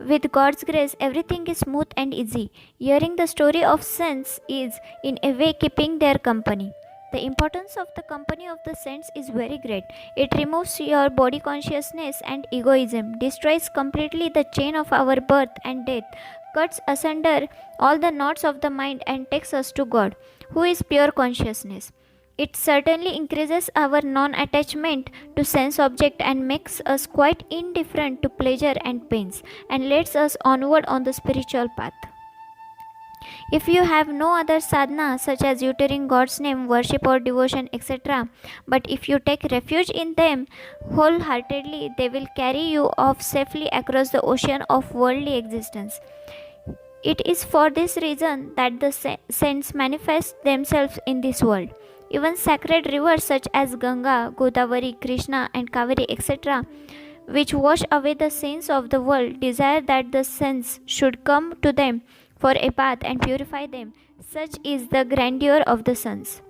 With God's grace, everything is smooth and easy. Hearing the story of sense is, in a way, keeping their company. The importance of the company of the saints is very great. It removes your body consciousness and egoism, destroys completely the chain of our birth and death, cuts asunder all the knots of the mind, and takes us to God, who is pure consciousness. It certainly increases our non-attachment to sense object and makes us quite indifferent to pleasure and pains, and leads us onward on the spiritual path. If you have no other sadhana such as uttering God's name, worship or devotion, etc., but if you take refuge in them wholeheartedly, they will carry you off safely across the ocean of worldly existence. It is for this reason that the saints manifest themselves in this world. Even sacred rivers such as Ganga, Godavari, Krishna, and Kaveri, etc., which wash away the sins of the world, desire that the saints should come to them for a bath and purify them. Such is the grandeur of the saints.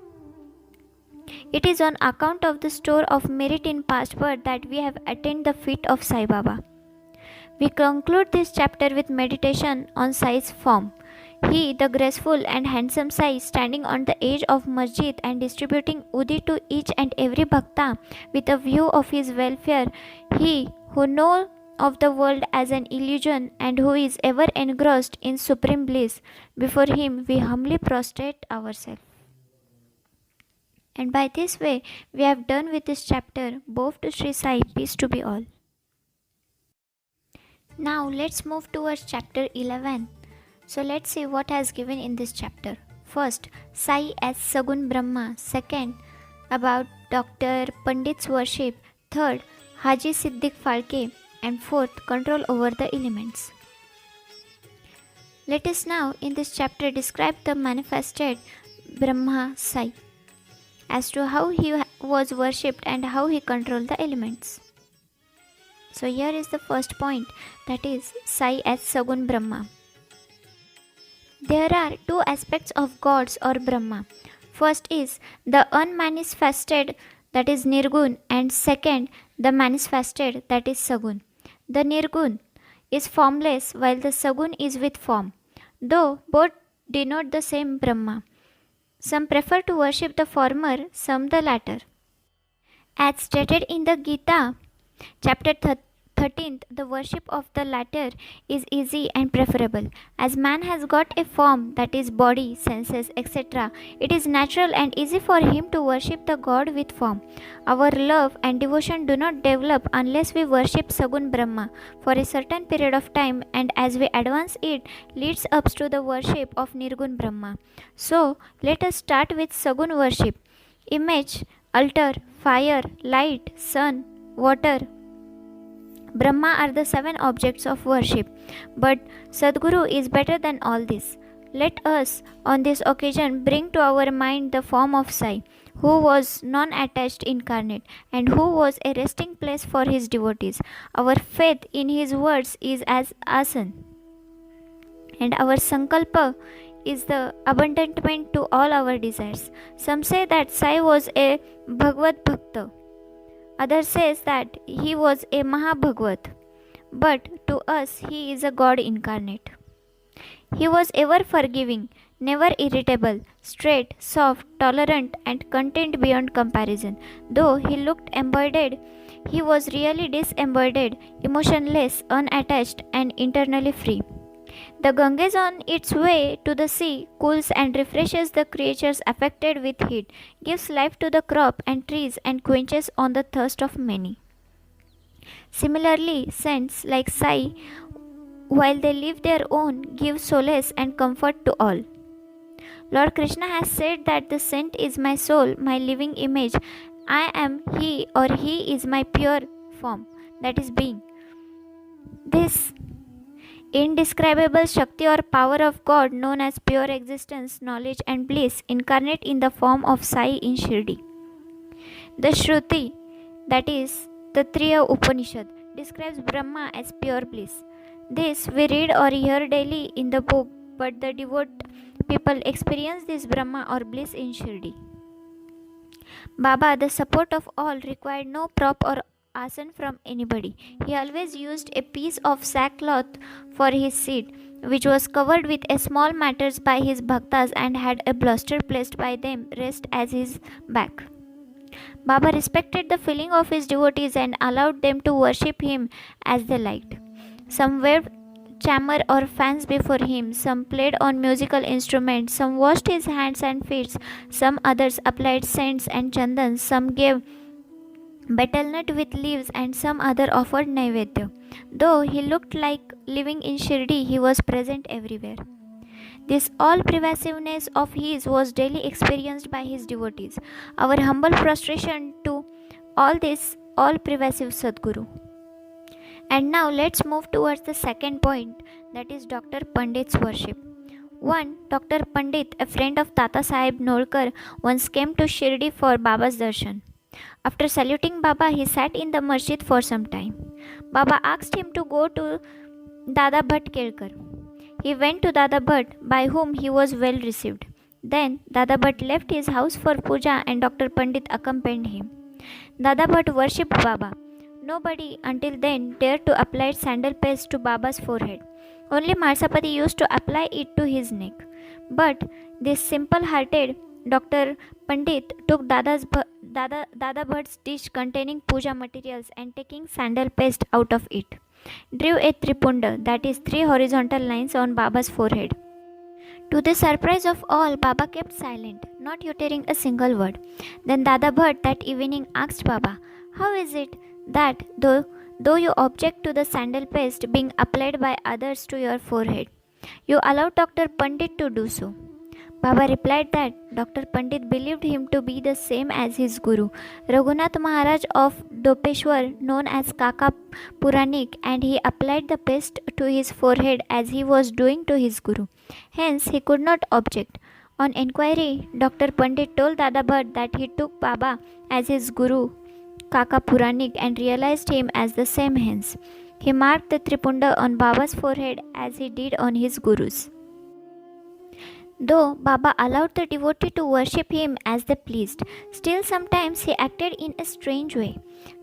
It is on account of the store of merit in past birth that we have attained the feet of Sai Baba. We conclude this chapter with meditation on Sai's form. He, the graceful and handsome Sai, standing on the edge of masjid and distributing udi to each and every bhakta with a view of his welfare. He who knows of the world as an illusion and who is ever engrossed in supreme bliss. Before him we humbly prostrate ourselves. And by this way we have done with this chapter. Both to Sri Sai, peace to be all. Now let's move towards chapter 11. So let's see what has given in this chapter. First, Sai as Sagun Brahma. Second, about Dr. Pandit's worship. Third, Haji Siddiq Falke. And fourth, control over the elements. Let us now in this chapter describe the manifested Brahma Sai as to how he was worshipped and how he controlled the elements. So here is the first point, that is Sai as Sagun Brahma. There are two aspects of gods or Brahma. First is the unmanifested, that is Nirgun, and second, the manifested, that is Sagun. The Nirgun is formless while the Sagun is with form, though both denote the same Brahma. Some prefer to worship the former, some the latter. As stated in the Gita, chapter 13th, the worship of the latter is easy and preferable. As man has got a form, that is body, senses, etc., it is natural and easy for him to worship the God with form. Our love and devotion do not develop unless we worship Sagun Brahma for a certain period of time, and as we advance it leads up to the worship of Nirgun Brahma. So let us start with Sagun worship. Image, altar, fire, light, sun, water, Brahma are the 7 objects of worship, but Sadguru is better than all this. Let us, on this occasion, bring to our mind the form of Sai, who was non-attached incarnate, and who was a resting place for his devotees. Our faith in his words is as asan, and our sankalpa is the abandonment to all our desires. Some say that Sai was a Bhagavad Bhakta. Others says that he was a Mahabhagavad, but to us he is a God incarnate. He was ever forgiving, never irritable, straight, soft, tolerant, and content beyond comparison. Though he looked embodied, he was really disembodied, emotionless, unattached, and internally free. The Ganges on its way to the sea cools and refreshes the creatures affected with heat, gives life to the crop and trees, and quenches on the thirst of many. Similarly, saints like Sai, while they live their own, give solace and comfort to all. Lord Krishna has said that the saint is my soul, my living image. I am he, or he is my pure form, that is being. This indescribable Shakti or power of God known as pure existence, knowledge, and bliss, incarnate in the form of Sai in Shirdi. The Shruti, that is, the Triya Upanishad, describes Brahma as pure bliss. This we read or hear daily in the book, but the devout people experience this Brahma or bliss in Shirdi. Baba, the support of all, required no prop or asan from anybody. He always used a piece of sackcloth for his seat, which was covered with a small matters by his bhaktas and had a bluster placed by them rest as his back. Baba respected the feeling of his devotees and allowed them to worship him as they liked. Some waved chamar or fans before him, some played on musical instruments, some washed his hands and feet, some others applied scents and chandans, some gave betel nut with leaves, and some other offered naivedya. Though he looked like living in Shirdi, he was present everywhere. This all-pervasiveness of his was daily experienced by his devotees. Our humble prostration to all this all-pervasive Sadguru. And now let's move towards the second point, that is Dr. Pandit's worship. One, Dr. Pandit, a friend of Tata Sahib Nolkar, once came to Shirdi for Baba's darshan. After saluting Baba, he sat in the masjid for some time. Baba asked him to go to Dada Bhatt Kelkar. He went to Dada Bhatt, by whom he was well received. Then Dada Bhatt left his house for puja and Dr. Pandit accompanied him. Dada Bhatt worshipped Baba. Nobody until then dared to apply sandal paste to Baba's forehead. Only Marsapati used to apply it to his neck. But this simple-hearted Dr. Pandit took Dada Bhatt's dish containing puja materials and taking sandal paste out of it, drew a tripunda, that is 3 horizontal lines on Baba's forehead. To the surprise of all, Baba kept silent, not uttering a single word. Then Dada Bhatt that evening asked Baba, "How is it that though you object to the sandal paste being applied by others to your forehead, you allow Dr. Pandit to do so?" Baba replied that Dr. Pandit believed him to be the same as his guru, Raghunath Maharaj of Dopeshwar, known as Kaka Puranik, and he applied the paste to his forehead as he was doing to his guru. Hence, he could not object. On inquiry, Dr. Pandit told Dada Bhatt that he took Baba as his guru, Kaka Puranik, and realized him as the same. Hence, he marked the tripunda on Baba's forehead as he did on his guru's. Though Baba allowed the devotee to worship him as they pleased, still sometimes he acted in a strange way.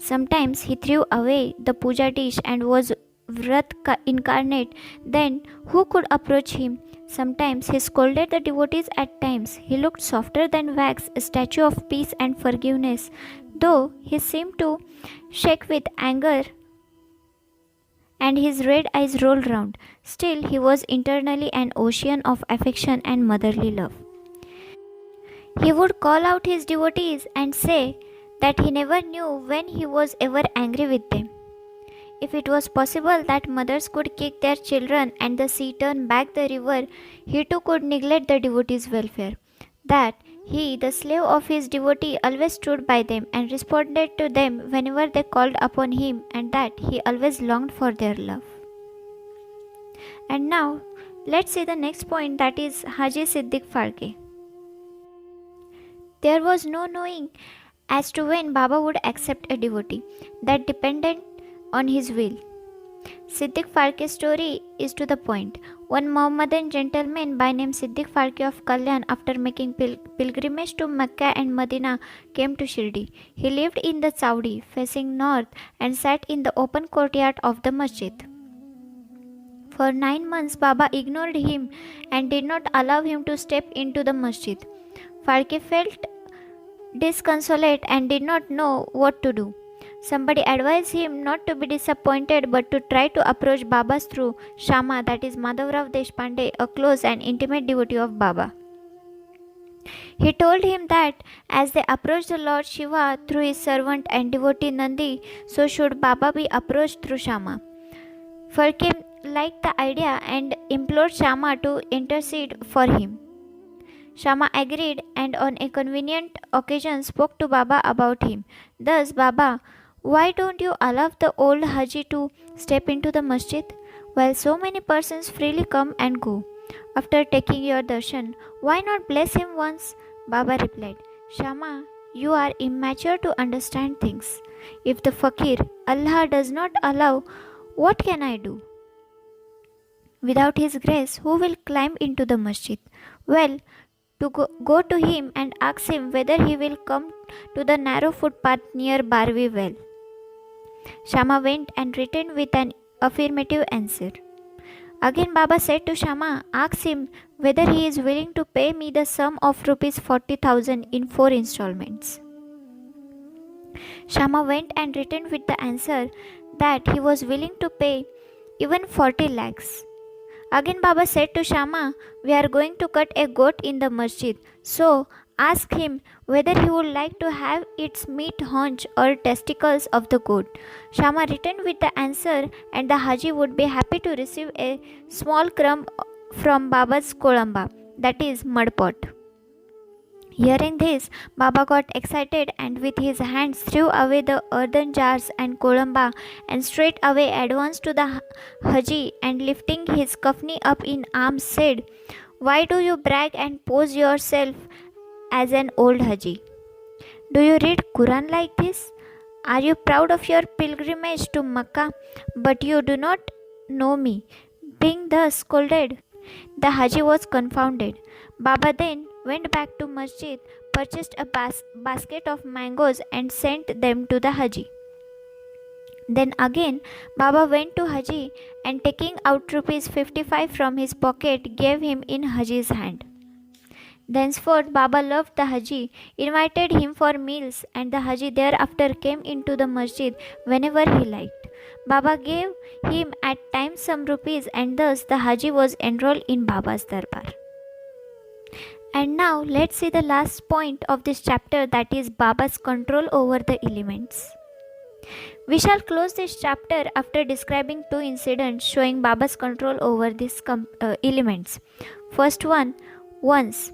Sometimes he threw away the puja dish and was Vrat incarnate. Then who could approach him? Sometimes he scolded the devotees, at times he looked softer than wax, a statue of peace and forgiveness. Though he seemed to shake with anger and his red eyes rolled round, still he was internally an ocean of affection and motherly love. He would call out his devotees and say that he never knew when he was ever angry with them. If it was possible that mothers could kick their children and the sea turn back the river, he too could neglect the devotees' welfare. That he, the slave of his devotee, always stood by them and responded to them whenever they called upon him, and that he always longed for their love. And now, let's see the next point, that is Haji Siddiq Phalke. There was no knowing as to when Baba would accept a devotee. That depended on his will. Siddiq Phalke's story is to the point. One Mohammedan gentleman by name Siddiq Phalke of Kalyan, after making pilgrimage to Mecca and Medina, came to Shirdi. He lived in the Saudi, facing north, and sat in the open courtyard of the masjid. For 9 months, Baba ignored him and did not allow him to step into the masjid. Phalke felt disconsolate and did not know what to do. Somebody advised him not to be disappointed but to try to approach Baba through Shama, that is Madhavrao Deshpande, a close and intimate devotee of Baba. He told him that as they approached the Lord Shiva through his servant and devotee Nandi, so should Baba be approached through Shama. Phalke liked the idea and implored Shama to intercede for him. Shama agreed and on a convenient occasion spoke to Baba about him. Thus, "Baba, why don't you allow the old Haji to step into the masjid? While so many persons freely come and go, after taking your darshan, why not bless him once? Baba replied, Shama, you are immature to understand things. If the fakir, Allah does not allow, what can I do? Without his grace, who will climb into the masjid? Well, to go to him and ask him whether he will come to the narrow footpath near Barvi well. Shama went and returned with an affirmative answer. Again Baba said to Shama, ask him whether he is willing to pay me the sum of rupees 40,000 in 4 installments. Shama went and returned with the answer that he was willing to pay even 40 lakhs. Again Baba said to Shama, we are going to cut a goat in the masjid, so ask him whether he would like to have its meat haunch or testicles of the goat. Shama returned with the answer, and the Haji would be happy to receive a small crumb from Baba's kolamba, that is mud pot. Hearing this, Baba got excited and with his hands threw away the earthen jars and kolamba and straight away advanced to the Haji and lifting his kafni up in arms said, why do you brag and pose yourself as an old Haji? Do you read Quran like this? Are you proud of your pilgrimage to Makkah, but you do not know me? Being thus scolded, the Haji was confounded. Baba then went back to masjid, purchased a basket of mangoes and sent them to the Haji. Then again Baba went to Haji and taking out rupees 55 from his pocket gave him in Haji's hand. Thenceforth Baba loved the Haji, invited him for meals, and the Haji thereafter came into the masjid whenever he liked. Baba gave him at times some rupees, and thus the Haji was enrolled in Baba's darbar. And now let's see the last point of this chapter, that is Baba's control over the elements. We shall close this chapter after describing 2 incidents showing Baba's control over these elements. First one, once.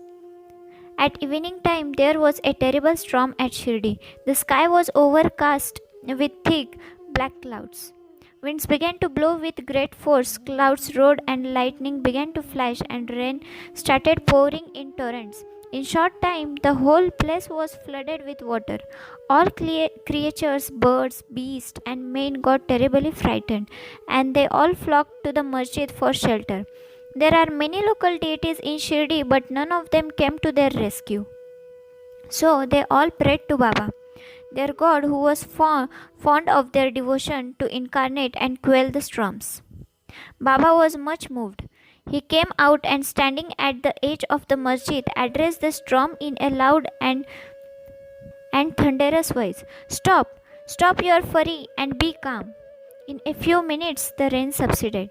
At evening time there was a terrible storm at Shirdi. The sky was overcast with thick black clouds. Winds began to blow with great force, clouds roared and lightning began to flash and rain started pouring in torrents. In short time, the whole place was flooded with water. All creatures, birds, beasts and men got terribly frightened and they all flocked to the masjid for shelter. There are many local deities in Shirdi, but none of them came to their rescue. So they all prayed to Baba, their God, who was fond of their devotion to incarnate and quell the storms. Baba was much moved. He came out and standing at the edge of the masjid addressed the storm in a loud and thunderous voice. Stop your fury and be calm. In a few minutes the rain subsided.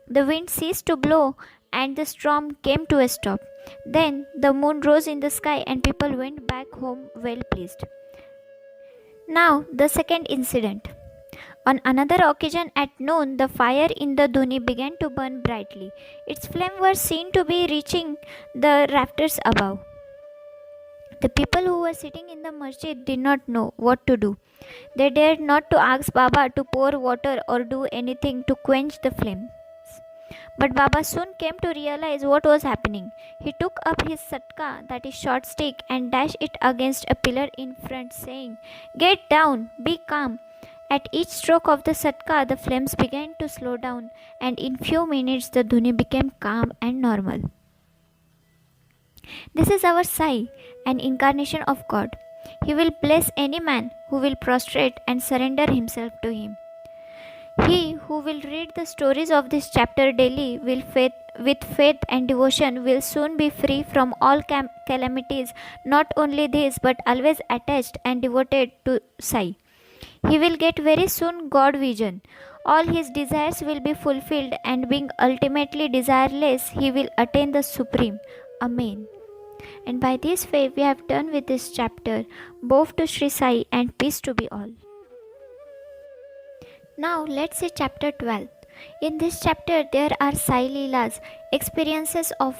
The wind ceased to blow and the storm came to a stop. Then the moon rose in the sky and people went back home well pleased. Now the second incident. On another occasion at noon, the fire in the dhuni began to burn brightly. Its flame was seen to be reaching the rafters above. The people who were sitting in the masjid did not know what to do. They dared not to ask Baba to pour water or do anything to quench the flames. But Baba soon came to realize what was happening. He took up his satka, that is short stick, and dashed it against a pillar in front, saying, "Get down, be calm." At each stroke of the satka, the flames began to slow down, and in few minutes the dhuni became calm and normal. This is our Sai, an incarnation of God. He will bless any man who will prostrate and surrender himself to him. He who will read the stories of this chapter daily with faith and devotion will soon be free from all calamities, not only this but always attached and devoted to Sai. He will get very soon God vision. All his desires will be fulfilled and being ultimately desireless, he will attain the Supreme. Amen. And by this way we have done with this chapter. Both to Sri Sai and peace to be all. Now let's see chapter 12. In this chapter there are Sai Leelas, experiences of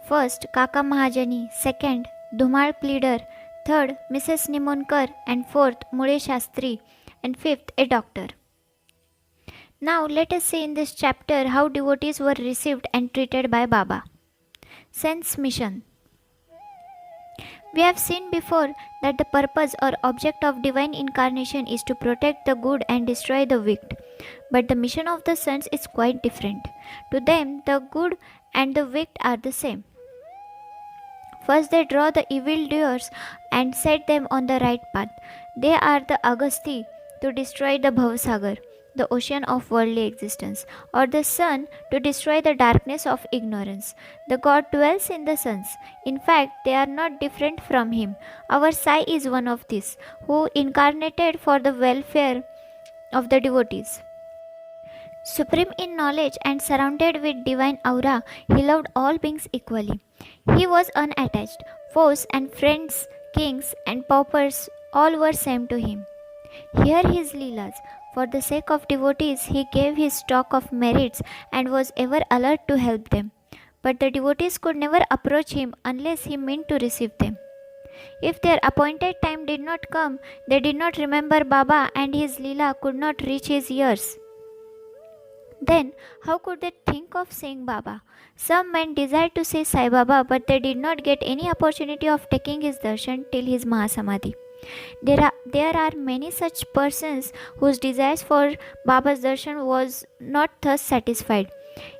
first Kaka Mahajani, second Dhumal Pleader, third Mrs. Nimonkar, and fourth Mule Shastri, and fifth a doctor. Now let us see in this chapter how devotees were received and treated by Baba. Sense mission. We have seen before that the purpose or object of divine incarnation is to protect the good and destroy the wicked. But the mission of the saints is quite different. To them, the good and the wicked are the same. First, they draw the evildoers and set them on the right path. They are the Agasti to destroy the Bhavasagar, the ocean of worldly existence, or the sun to destroy the darkness of ignorance. The God dwells in the suns. In fact, they are not different from him. Our Sai is one of these, who incarnated for the welfare of the devotees. Supreme in knowledge and surrounded with divine aura, he loved all beings equally. He was unattached. Foes and friends, kings and paupers, all were same to him. Hear his Leelas. For the sake of devotees, he gave his stock of merits and was ever alert to help them. But the devotees could never approach him unless he meant to receive them. If their appointed time did not come, they did not remember Baba and his Leela could not reach his ears. Then, how could they think of seeing Baba? Some men desired to see Sai Baba, but they did not get any opportunity of taking his darshan till his Mahasamadhi. There are many such persons whose desires for Baba's darshan was not thus satisfied.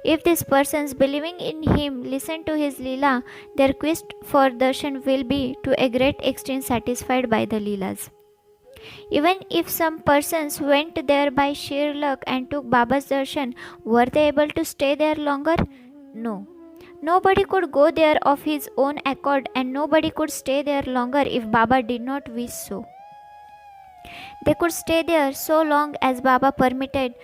If these persons believing in him listen to his Leela, their quest for darshan will be to a great extent satisfied by the Leelas. Even if some persons went there by sheer luck and took Baba's darshan, were they able to stay there longer? No. Nobody could go there of his own accord and nobody could stay there longer if Baba did not wish so. They could stay there so long as Baba permitted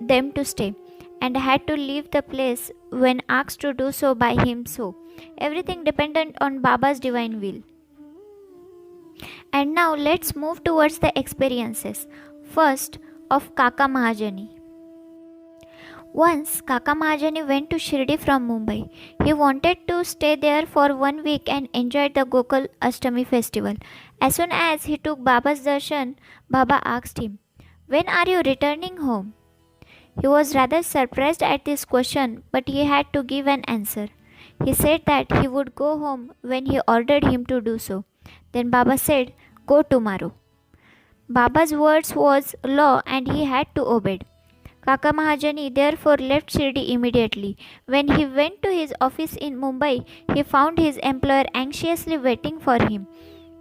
them to stay and had to leave the place when asked to do so by him so. Everything dependent on Baba's divine will. And now let's move towards the experiences. First, of Kaka Mahajani. Once, Kaka Mahajani went to Shirdi from Mumbai. He wanted to stay there for 1 week and enjoy the Gokul Ashtami festival. As soon as he took Baba's darshan, Baba asked him, "When are you returning home?" He was rather surprised at this question, but he had to give an answer. He said that he would go home when he ordered him to do so. Then Baba said, "Go tomorrow." Baba's words was law and he had to obey. Kaka Mahajani therefore left Shirdi immediately. When he went to his office in Mumbai, he found his employer anxiously waiting for him.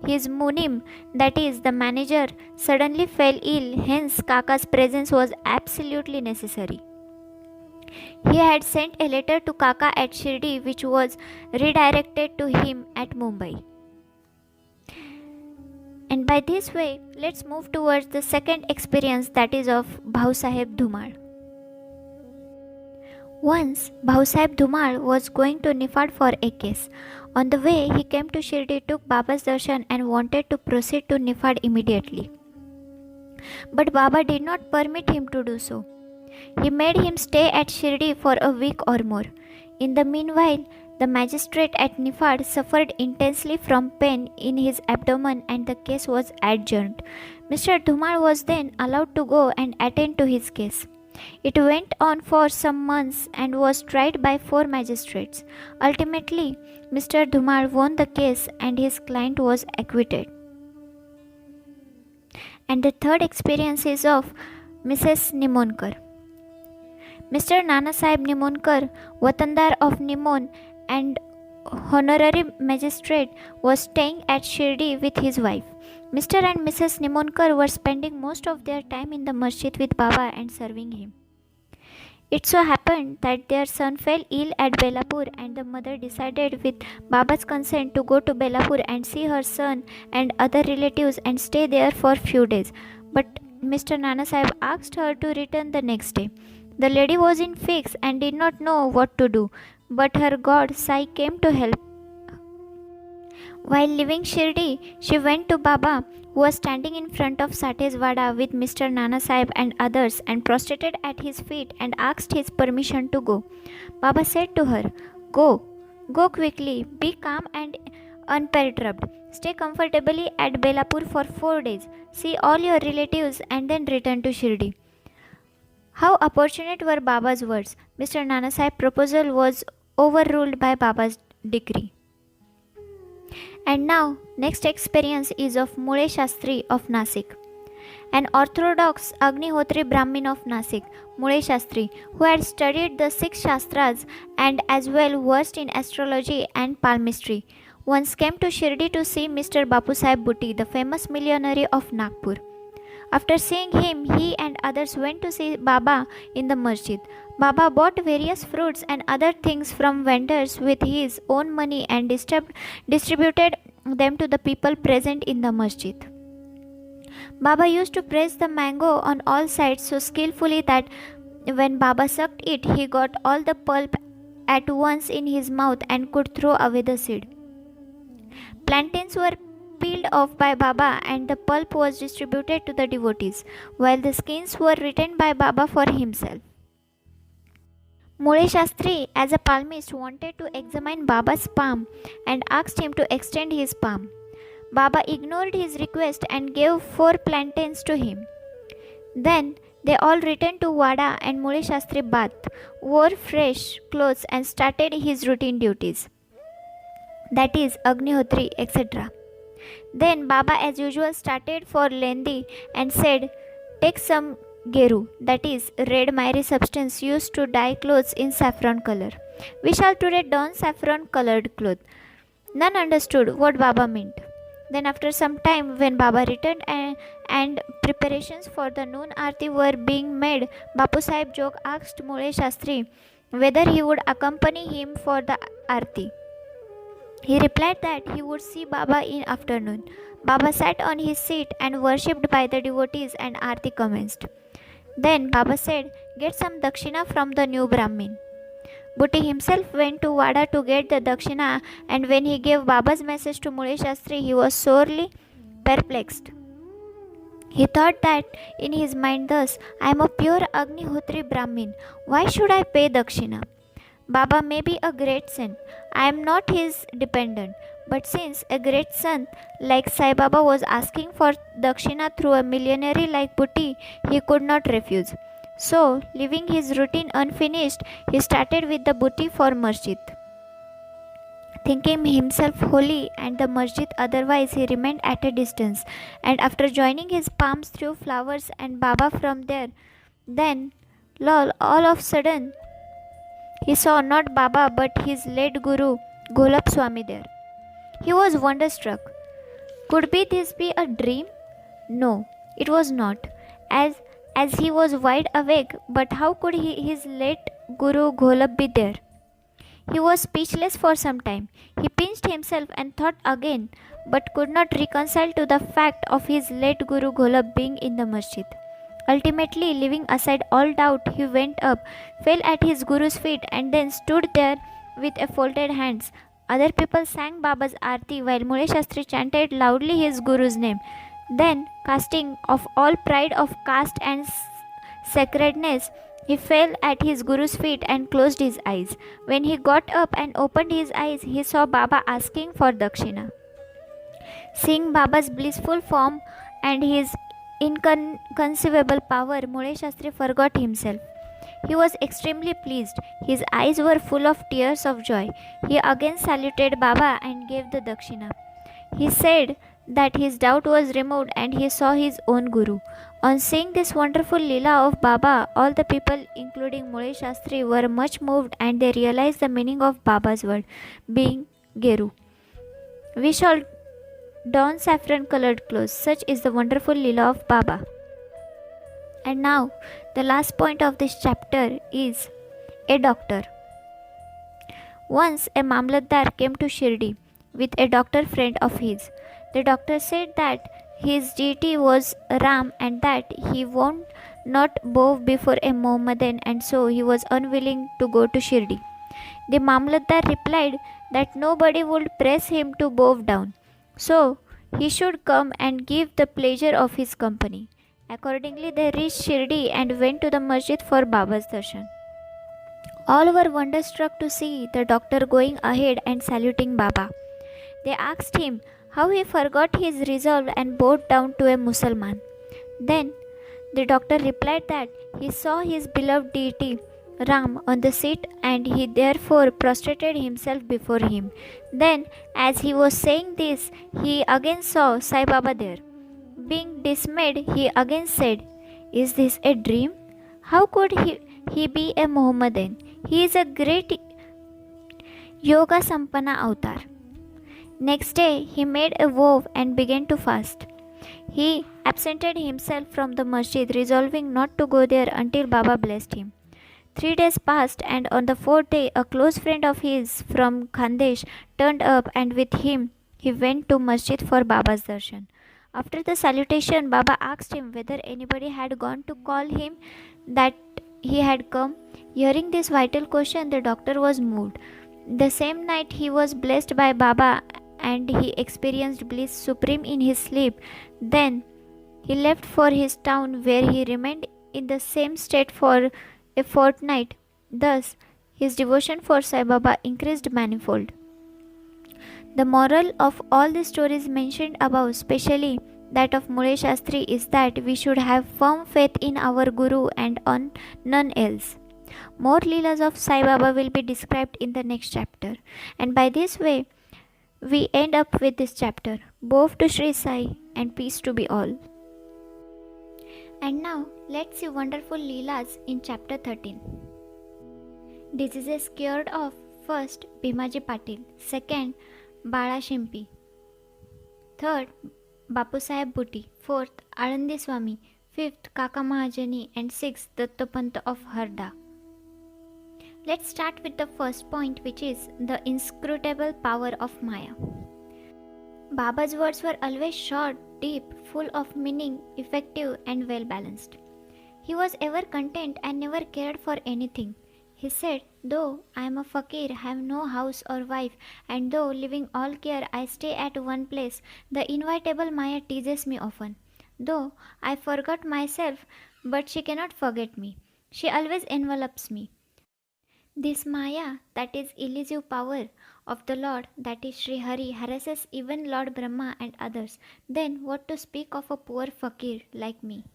His Munim, that is, the manager, suddenly fell ill, hence Kaka's presence was absolutely necessary. He had sent a letter to Kaka at Shirdi which was redirected to him at Mumbai. And by this way, let's move towards the second experience, that is of Bhausaheb Dhumal. Once, Bhausaheb Dhumal was going to Nifad for a case. On the way, he came to Shirdi, took Baba's darshan and wanted to proceed to Nifad immediately. But Baba did not permit him to do so. He made him stay at Shirdi for a week or more. In the meanwhile, the magistrate at Nifad suffered intensely from pain in his abdomen and the case was adjourned. Mr. Dhumal was then allowed to go and attend to his case. It went on for some months and was tried by 4 magistrates. Ultimately, Mr. Dhumal won the case and his client was acquitted. And the third experience is of Mrs. Nimonkar. Mr. Nana Sahib Nimonkar, Watandar of Nimon and honorary magistrate, was staying at Shirdi with his wife. Mr. and Mrs. Nimonkar were spending most of their time in the masjid with Baba and serving him. It so happened that their son fell ill at Belapur and the mother decided with Baba's consent to go to Belapur and see her son and other relatives and stay there for few days. But Mr. Nana Sahib asked her to return the next day. The lady was in fix and did not know what to do, but her god Sai came to help. While leaving Shirdi, she went to Baba, who was standing in front of Sate's Vada with Mr. Nana Sahib and others, and prostrated at his feet and asked his permission to go. Baba said to her, "Go, go quickly, be calm and unperturbed. Stay comfortably at Belapur for 4 days. See all your relatives and then return to Shirdi." How opportune were Baba's words. Mr. Nanasaheb's proposal was overruled by Baba's decree. And now, next experience is of Mule Shastri of Nasik, an orthodox Agnihotri Brahmin of Nasik, Mule Shastri, who had studied the six Shastras and as well versed in astrology and palmistry, once came to Shirdi to see Mr. Bapusaheb Bhutti, the famous millionaire of Nagpur. After seeing him, he and others went to see Baba in the masjid. Baba bought various fruits and other things from vendors with his own money and distributed them to the people present in the masjid. Baba used to press the mango on all sides so skillfully that when Baba sucked it, he got all the pulp at once in his mouth and could throw away the seed. Plantains were peeled off by Baba and the pulp was distributed to the devotees, while the skins were retained by Baba for himself. Mule Shastri, as a palmist, wanted to examine Baba's palm and asked him to extend his palm. Baba ignored his request and gave 4 plantains to him. Then they all returned to Wada and Mule Shastri bathed, wore fresh clothes and started his routine duties, that is, Agnihotri, etc. Then Baba as usual started for Lendi and said, "Take some geru, that is, red miry substance used to dye clothes in saffron color. We shall today don saffron colored cloth." None understood what Baba meant. Then after some time, when Baba returned and preparations for the noon aarti were being made, Bapu Sahib Jog asked Mule Shastri whether he would accompany him for the aarti. He replied that he would see Baba in afternoon. Baba sat on his seat and worshipped by the devotees and aarti commenced. Then Baba said, "Get some dakshina from the new Brahmin." Bhutti himself went to Wada to get the dakshina, and when he gave Baba's message to Mule Shastri, he was sorely perplexed. He thought that in his mind thus, "I am a pure Agnihotri Brahmin. Why should I pay dakshina? Baba may be a great saint. I am not his dependent. But since a great sant like Sai Baba was asking for dakshina through a millionaire like Bhutti, he could not refuse. So, leaving his routine unfinished, he started with the Bhutti for masjid. Thinking himself holy and the masjid otherwise, he remained at a distance, and after joining his palms threw flowers and Baba from there. Then, all of a sudden, he saw not Baba but his late Guru, Golap Swami there. He was wonderstruck. Could this be a dream? No, it was not, as he was wide awake, but how could his late Guru Golap be there? He was speechless for some time. He pinched himself and thought again, but could not reconcile to the fact of his late Guru Golap being in the masjid. Ultimately, leaving aside all doubt, he went up, fell at his Guru's feet, and then stood there with folded hands. Other people sang Baba's Aarti while Mule Shastri chanted loudly his Guru's name. Then, casting off all pride of caste and sacredness, he fell at his Guru's feet and closed his eyes. When he got up and opened his eyes, he saw Baba asking for dakshina. Seeing Baba's blissful form and his inconceivable power, Mule Shastri forgot himself. He was extremely pleased. His eyes were full of tears of joy. He again saluted Baba and gave the dakshina. He said that his doubt was removed and he saw his own Guru. On seeing this wonderful Leela of Baba, all the people, including Mule Shastri, were much moved and they realized the meaning of Baba's word, being Geru. We shall don saffron colored clothes. Such is the wonderful Leela of Baba. And now, the last point of this chapter is a doctor. Once a Mamlatdar came to Shirdi with a doctor friend of his. The doctor said that his deity was Ram and that he would not bow before a Mohammedan, and so he was unwilling to go to Shirdi. The Mamlatdar replied that nobody would press him to bow down, so he should come and give the pleasure of his company. Accordingly, they reached Shirdi and went to the masjid for Baba's darshan. All were wonderstruck to see the doctor going ahead and saluting Baba. They asked him how he forgot his resolve and bowed down to a Musalman. Then The doctor replied that he saw his beloved deity Ram on the seat and he therefore prostrated himself before him. Then, as he was saying this, he again saw Sai Baba there. Being dismayed, he again said, "Is this a dream? How could he be a Mohammedan? He is a great Yoga Sampana avatar." Next day, he made a vow and began to fast. He absented himself from the masjid, resolving not to go there until Baba blessed him. 3 days passed, and on the fourth day, a close friend of his from Khandesh turned up, and with him he went to masjid for Baba's darshan. After the salutation, Baba asked him whether anybody had gone to call him that he had come. Hearing this vital question, the doctor was moved. The same night he was blessed by Baba and he experienced bliss supreme in his sleep. Then he left for his town where he remained in the same state for a fortnight. Thus, his devotion for Sai Baba increased manifold. The moral of all the stories mentioned above, especially that of Mule Shastri, is that we should have firm faith in our Guru and on none else. More Leelas of Sai Baba will be described in the next chapter, and by this way we end up with this chapter. Both to Sri Sai and peace to be all. And now let's see wonderful Leelas in chapter 13. Diseases cured of: first, Bhimaji Patil; second, Bala Shimpi; third, Bapusaheb Bhuti; fourth, Alandi Swami; fifth, Kaka Mahajani; and sixth, Dattopant of Harda. Let's start with the first point, which is the inscrutable power of Maya. Baba's words were always short, deep, full of meaning, effective, and well balanced. He was ever content and never cared for anything. He said, "Though I am a fakir, have no house or wife, and though leaving all care I stay at one place, the inevitable Maya teases me often. Though I forgot myself, but she cannot forget me. She always envelops me. This Maya, that is elusive power of the Lord, that is Sri Hari, harasses even Lord Brahma and others. Then what to speak of a poor fakir like me?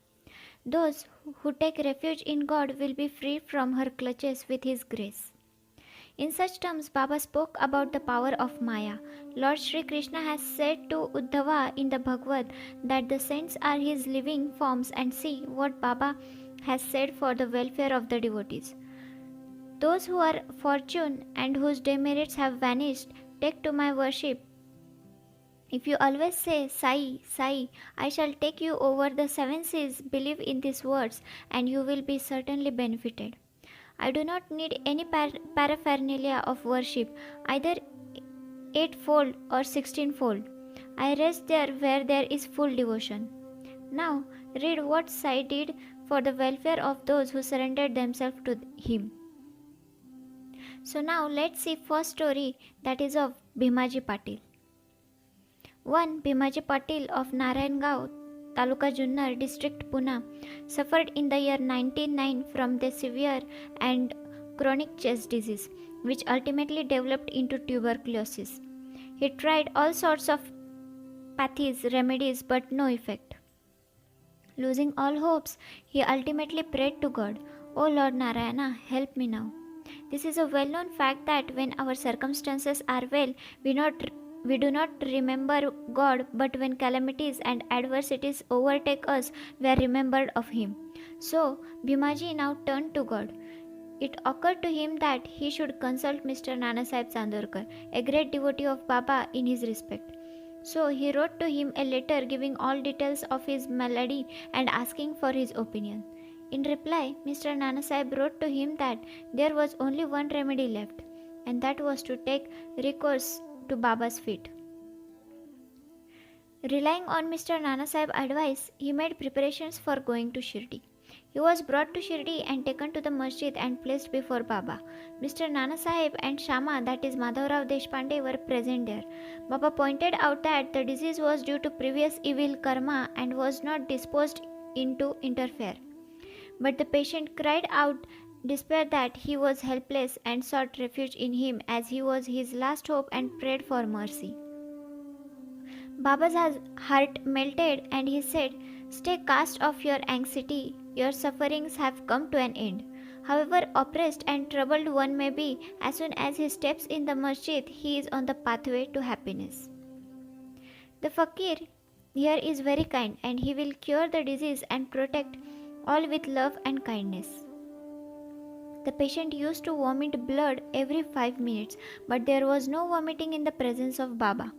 Those who take refuge in God will be free from her clutches with His grace." In such terms, Baba spoke about the power of Maya. Lord Sri Krishna has said to Uddhava in the Bhagavad that the saints are his living forms, and see what Baba has said for the welfare of the devotees. "Those who are fortunate and whose demerits have vanished, take to my worship. If you always say, 'Sai, Sai, I shall take you over the 7 seas,' believe in these words, and you will be certainly benefited. I do not need any paraphernalia of worship, either 8-fold or 16-fold. I rest there where there is full devotion." Now, read what Sai did for the welfare of those who surrendered themselves to him. So now let's see first story, that is of Bhimaji Patil. One Bhimaji Patil of Narayangaon, Taluka Junnar, district Pune, suffered in the year 1909 from the severe and chronic chest disease, which ultimately developed into tuberculosis. He tried all sorts of pathies, remedies, but no effect. Losing all hopes, he ultimately prayed to God, "O Lord Narayana, help me now." This is a well-known fact that when our circumstances are well, we do not remember God, but when calamities and adversities overtake us, we are remembered of Him. So, Bhimaji now turned to God. It occurred to him that he should consult Mr. Nanasaheb Chandorkar, a great devotee of Baba in his respect. So he wrote to him a letter giving all details of his malady and asking for his opinion. In reply, Mr. Nanasaheb wrote to him that there was only one remedy left, and that was to take recourse to Baba's feet. Relying on Mr. Nanasaheb's advice, he made preparations for going to Shirdi. He was brought to Shirdi and taken to the masjid and placed before Baba. Mr. Nanasaheb and Shama, that is Madhavrao Deshpande, were present there. Baba pointed out that the disease was due to previous evil karma and was not disposed in to interfere. But the patient cried out despair that he was helpless and sought refuge in him as he was his last hope and prayed for mercy. Baba's heart melted and he said, Stay cast off your anxiety, your sufferings have come to an end. However oppressed and troubled one may be, as soon as he steps in the masjid, he is on the pathway to happiness. The fakir here is very kind and he will cure the disease and protect all with love and kindness. The patient used to vomit blood every 5 minutes, but there was no vomiting in the presence of Baba.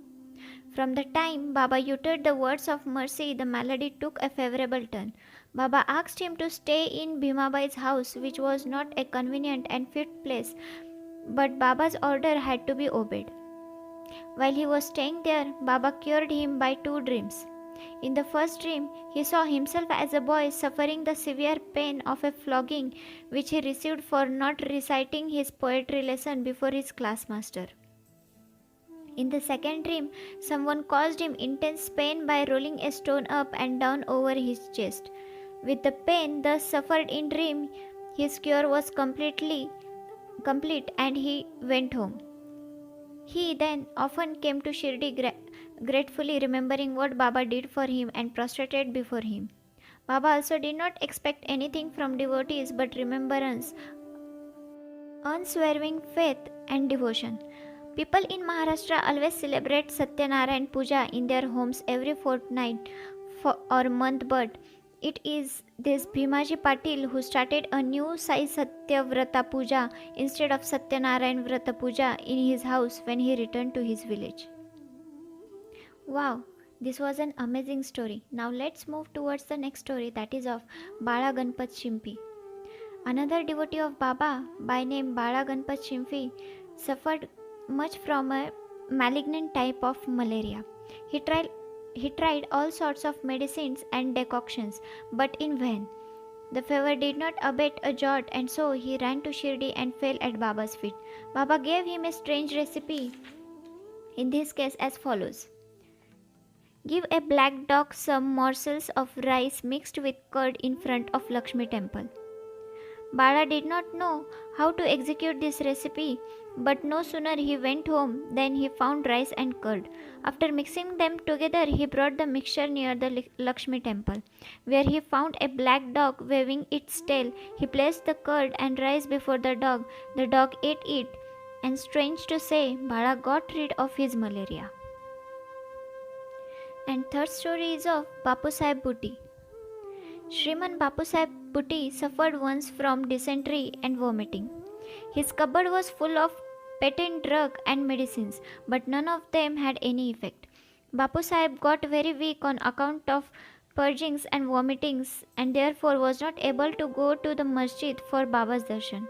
From the time Baba uttered the words of mercy, the malady took a favorable turn. Baba asked him to stay in Bhimabai's house, which was not a convenient and fit place, but Baba's order had to be obeyed. While he was staying there, Baba cured him by 2 dreams. In the first dream, he saw himself as a boy suffering the severe pain of a flogging which he received for not reciting his poetry lesson before his classmaster. In the second dream, someone caused him intense pain by rolling a stone up and down over his chest. With the pain thus suffered in dream, his cure was complete and he went home. He then often came to Shirdi gratefully remembering what Baba did for him and prostrated before him. Baba also did not expect anything from devotees but remembrance, unswerving faith and devotion. People in Maharashtra always celebrate Satyanarayan Puja in their homes every fortnight or month, but it is this Bhimaji Patil who started a new Sai Satyavrata Puja instead of Satyanarayan Vrata Puja in his house when he returned to his village. Wow, this was an amazing story. Now let's move towards the next story, that is of Bala Ganpat Shimpi. Another devotee of Baba by name Bala Ganpat Shimpi suffered much from a malignant type of malaria. He tried all sorts of medicines and decoctions, but in vain. The fever did not abate a jot, and so he ran to Shirdi and fell at Baba's feet. Baba gave him a strange recipe, in this case as follows. Give a black dog some morsels of rice mixed with curd in front of Lakshmi temple. Bala did not know how to execute this recipe, but no sooner he went home than he found rice and curd. After mixing them together, he brought the mixture near the Lakshmi temple, where he found a black dog waving its tail. He placed the curd and rice before the dog. The dog ate it, and strange to say, Bala got rid of his malaria. And third story is of Bapu Sahib Bhutti. Shriman Bapu Sahib Bhutti suffered once from dysentery and vomiting. His cupboard was full of patent drug and medicines, but none of them had any effect. Bapu Sahib got very weak on account of purgings and vomitings and therefore was not able to go to the masjid for Baba's darshan.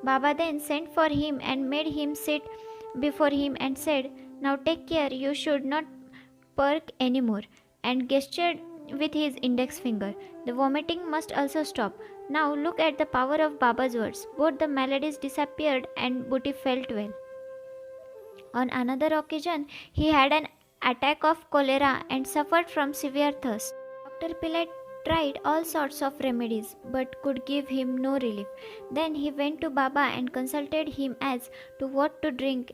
Baba then sent for him and made him sit before him and said, "Now take care, you should not perk anymore," and gestured with his index finger. The vomiting must also stop. Now look at the power of Baba's words. Both the maladies disappeared and Bhutti felt well. On another occasion, he had an attack of cholera and suffered from severe thirst. Dr. Pillai tried all sorts of remedies but could give him no relief. Then he went to Baba and consulted him as to what to drink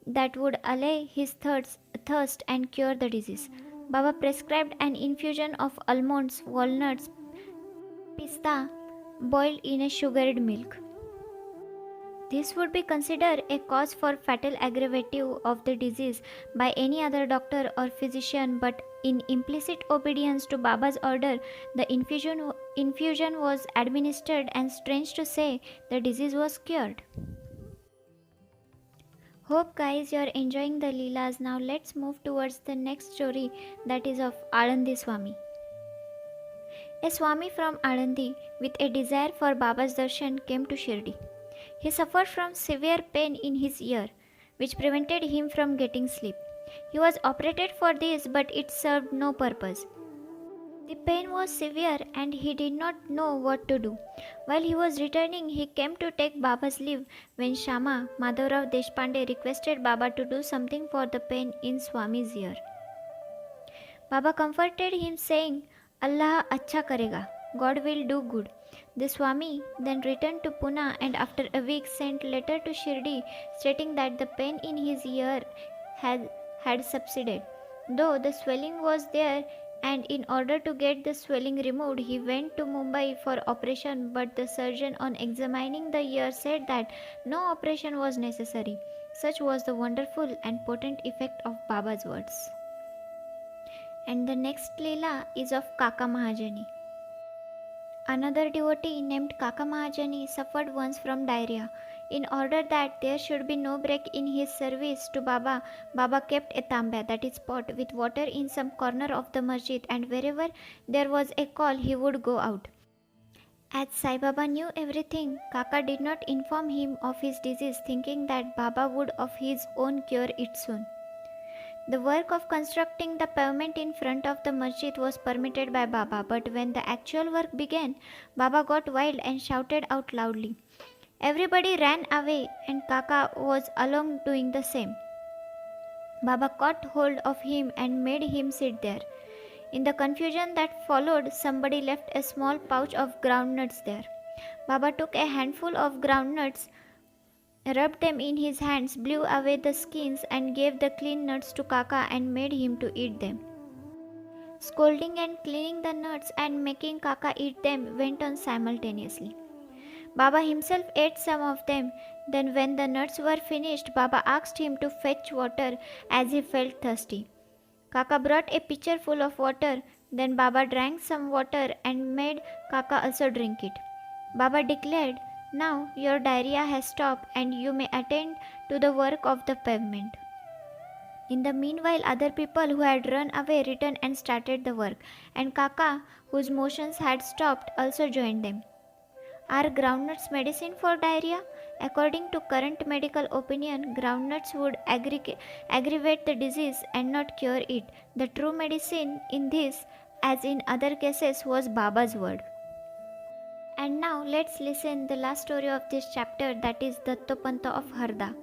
that would allay his thirst and cure the disease. Baba prescribed an infusion of almonds, walnuts, pista boiled in a sugared milk. This would be considered a cause for fatal aggravative of the disease by any other doctor or physician, but in implicit obedience to Baba's order, the infusion was administered and strange to say, the disease was cured. Hope guys you are enjoying the Leelas. Now let's move towards the next story, that is of Alandi Swami. A Swami from Alandi with a desire for Baba's darshan came to Shirdi. He suffered from severe pain in his ear, which prevented him from getting sleep. He was operated for this, but it served no purpose. The pain was severe and he did not know what to do. While he was returning, he came to take Baba's leave when Shama, Madhavrao Deshpande, requested Baba to do something for the pain in Swami's ear. Baba comforted him saying, Allah acha karega, God will do good. The Swami then returned to Pune and after a week sent letter to Shirdi stating that the pain in his ear had subsided. Though the swelling was there, and in order to get the swelling removed, he went to Mumbai for operation, but the surgeon on examining the ear said that no operation was necessary. Such was the wonderful and potent effect of Baba's words. And the next Leela is of Kaka Mahajani. Another devotee named Kaka Mahajani suffered once from diarrhea. In order that there should be no break in his service to Baba, Baba kept a tamba, that is pot, with water in some corner of the masjid, and wherever there was a call he would go out. As Sai Baba knew everything, Kaka did not inform him of his disease, thinking that Baba would of his own cure it soon. The work of constructing the pavement in front of the masjid was permitted by Baba, but when the actual work began, Baba got wild and shouted out loudly. Everybody ran away, and Kaka was along doing the same. Baba caught hold of him and made him sit there. In the confusion that followed, somebody left a small pouch of groundnuts there. Baba took a handful of groundnuts, rubbed them in his hands, blew away the skins, and gave the clean nuts to Kaka and made him to eat them. Scolding and cleaning the nuts and making Kaka eat them went on simultaneously. Baba himself ate some of them. Then when the nuts were finished, Baba asked him to fetch water as he felt thirsty. Kaka brought a pitcher full of water. Then Baba drank some water and made Kaka also drink it. Baba declared, "Now your diarrhea has stopped and you may attend to the work of the pavement." In the meanwhile, other people who had run away returned and started the work, and Kaka, whose motions had stopped, also joined them. Are groundnuts medicine for diarrhea? According to current medical opinion, groundnuts would aggravate the disease and not cure it. The true medicine in this, as in other cases, was Baba's word. And now let's listen the last story of this chapter, that is Dattopanta of Harda.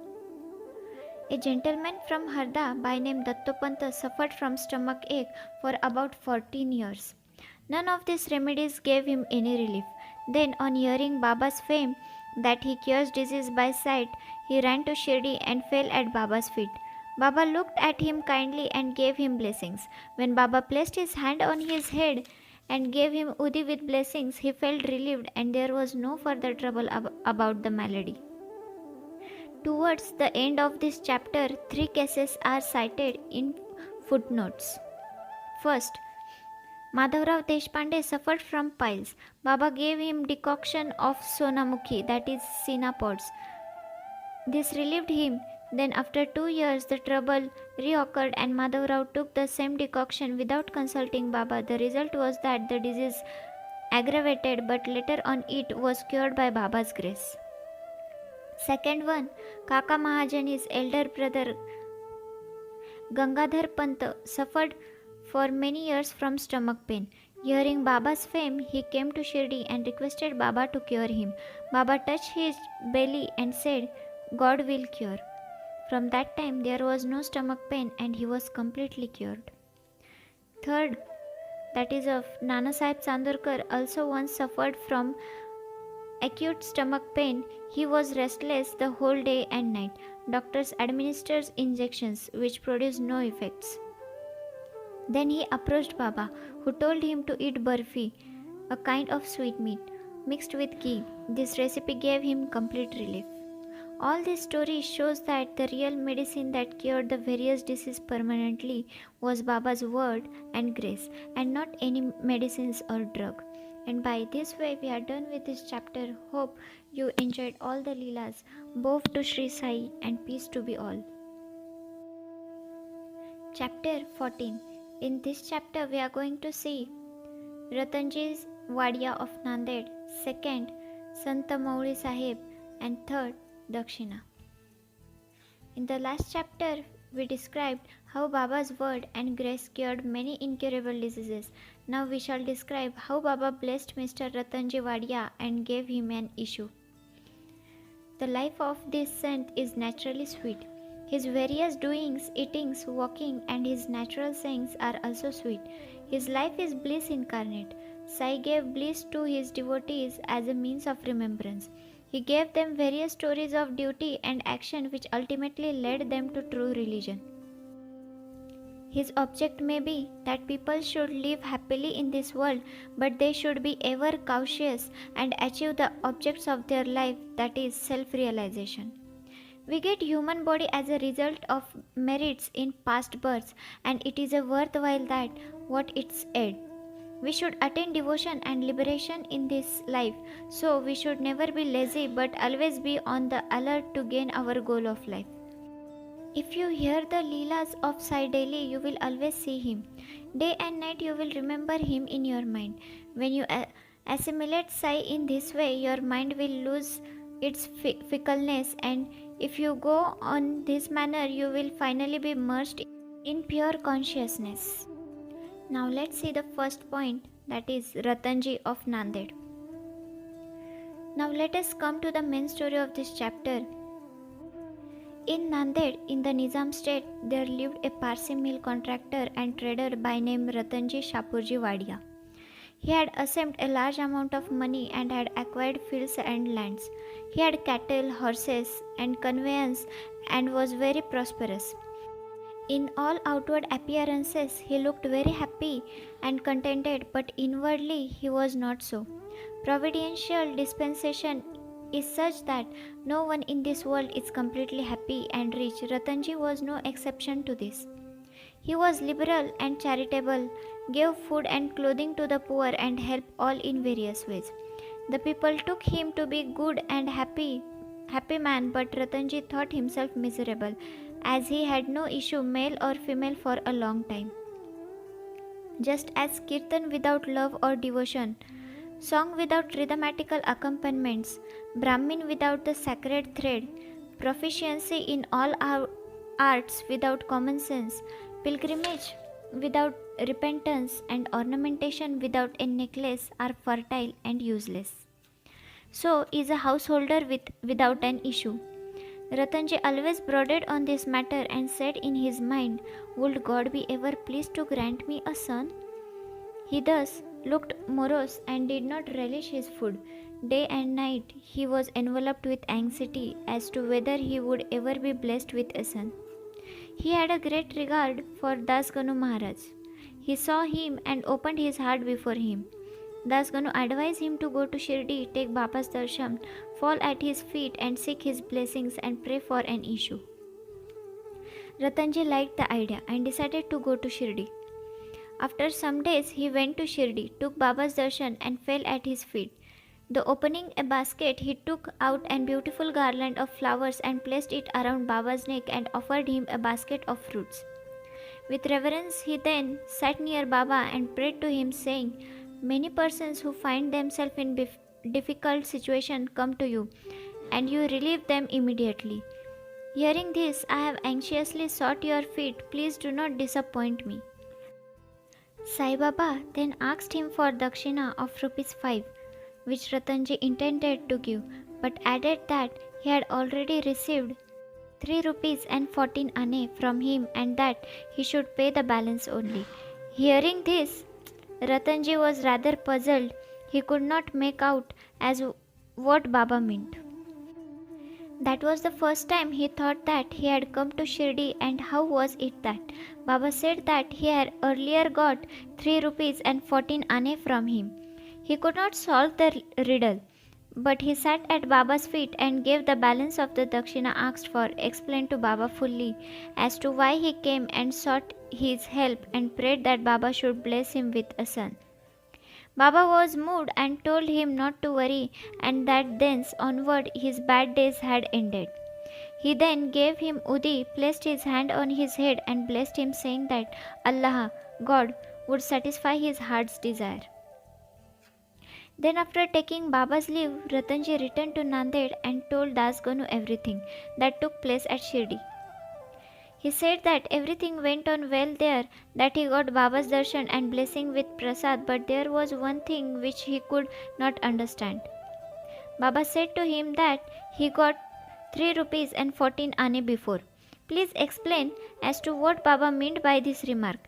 A gentleman from Harda by name Dattopanta suffered from stomach ache for about 14 years. None of these remedies gave him any relief. Then, on hearing Baba's fame that he cures disease by sight, he ran to Shirdi and fell at Baba's feet. Baba looked at him kindly and gave him blessings. When Baba placed his hand on his head and gave him udi with blessings, he felt relieved and there was no further trouble about the malady. Towards the end of this chapter, 3 cases are cited in footnotes. First, Madhavrao Deshpande suffered from piles. Baba gave him decoction of sonamukhi, that is sina pods. This relieved him. Then after 2 years the trouble reoccurred and Madhavrao took the same decoction without consulting Baba. The result was that the disease aggravated, but later on it was cured by Baba's grace. Second one, Kaka Mahajani's elder brother Gangadhar Pant suffered for many years from stomach pain. Hearing Baba's fame, he came to Shirdi and requested Baba to cure him. Baba touched his belly and said, "God will cure." From that time there was no stomach pain and he was completely cured. Third, that is of Nana Sahib Chandorkar, also once suffered from acute stomach pain. He was restless the whole day and night. Doctors administered injections which produced no effects. Then he approached Baba, who told him to eat barfi, a kind of sweetmeat, mixed with ghee. This recipe gave him complete relief. All this story shows that the real medicine that cured the various diseases permanently was Baba's word and grace, and not any medicines or drug. And by this way we are done with this chapter. Hope you enjoyed all the Leelas. Both to Sri Sai and peace to be all. Chapter 14. In this chapter we are going to see Ratanji's Wadia of Nanded, second Santa Mauri Sahib, and third Dakshina. In the last chapter we described how Baba's word and grace cured many incurable diseases. Now we shall describe how Baba blessed Mr. Ratanji Wadia and gave him an issue. The life of this saint is naturally sweet. His various doings, eatings, walking, and his natural sayings are also sweet. His life is bliss incarnate. Sai gave bliss to his devotees as a means of remembrance. He gave them various stories of duty and action which ultimately led them to true religion. His object may be that people should live happily in this world, but they should be ever cautious and achieve the objects of their life, that is self-realization. We get human body as a result of merits in past births, and it is a worthwhile that what its aid. We should attain devotion and liberation in this life, so we should never be lazy but always be on the alert to gain our goal of life. If you hear the Leelas of Sai daily, you will always see him. Day and night you will remember him in your mind. When you assimilate Sai in this way, your mind will lose its fickleness, and if you go on this manner, you will finally be merged in pure consciousness. Now let's see the first point, that is Ratanji of Nanded. Now let us come to the main story of this chapter. In Nanded, in the Nizam state, there lived a Parsi mill contractor and trader by name Ratanji Shapurji Wadia. He had amassed a large amount of money and had acquired fields and lands. He had cattle, horses, and conveyance and was very prosperous. In all outward appearances, he looked very happy and contented, but inwardly he was not so. Providential dispensation is such that no one in this world is completely happy and rich. Ratanji was no exception to this. He was liberal and charitable, gave food and clothing to the poor, and helped all in various ways. The people took him to be good and happy man, but Ratanji thought himself miserable, as he had no issue, male or female, for a long time. Just as kirtan without love or devotion, song without rhythmatical accompaniments, Brahmin without the sacred thread, proficiency in all our arts without common sense, pilgrimage without repentance, and ornamentation without a necklace are fertile and useless. So is a householder without an issue. Ratanji always brooded on this matter and said in his mind, "Would God be ever pleased to grant me a son?" He thus looked morose and did not relish his food. Day and night he was enveloped with anxiety as to whether he would ever be blessed with a son. He had a great regard for Das Ganu Maharaj. He saw him and opened his heart before him. Das Ganu advised him to go to Shirdi, take Baba's darshan, fall at his feet and seek his blessings and pray for an issue. Ratanji liked the idea and decided to go to Shirdi. After some days he went to Shirdi, took Baba's darshan and fell at his feet. The opening a basket, he took out a beautiful garland of flowers and placed it around Baba's neck and offered him a basket of fruits. With reverence he then sat near Baba and prayed to him, saying, "Many persons who find themselves in difficult situation come to you, and you relieve them immediately. Hearing this, I have anxiously sought your feet. Please do not disappoint me." Sai Baba then asked him for dakshina of ₹5, which Ratanji intended to give, but added that he had already received ₹3.14 from him and that he should pay the balance only. Hearing this, Ratanji was rather puzzled. He could not make out as what Baba meant. That was the first time he thought that he had come to Shirdi, and how was it that Baba said that he had earlier got ₹3.14 from him. He could not solve the riddle, but he sat at Baba's feet and gave the balance of the dakshina asked for, explained to Baba fully as to why he came and sought his help, and prayed that Baba should bless him with a son. Baba was moved and told him not to worry, and that thence onward his bad days had ended. He then gave him udi, placed his hand on his head and blessed him, saying that Allah, God, would satisfy his heart's desire. Then after taking Baba's leave, Ratanji returned to Nanded and told Das Ganu everything that took place at Shirdi. He said that everything went on well there, that he got Baba's darshan and blessing with prasad, but there was one thing which he could not understand. Baba said to him that he got ₹3.14 before. Please explain as to what Baba meant by this remark.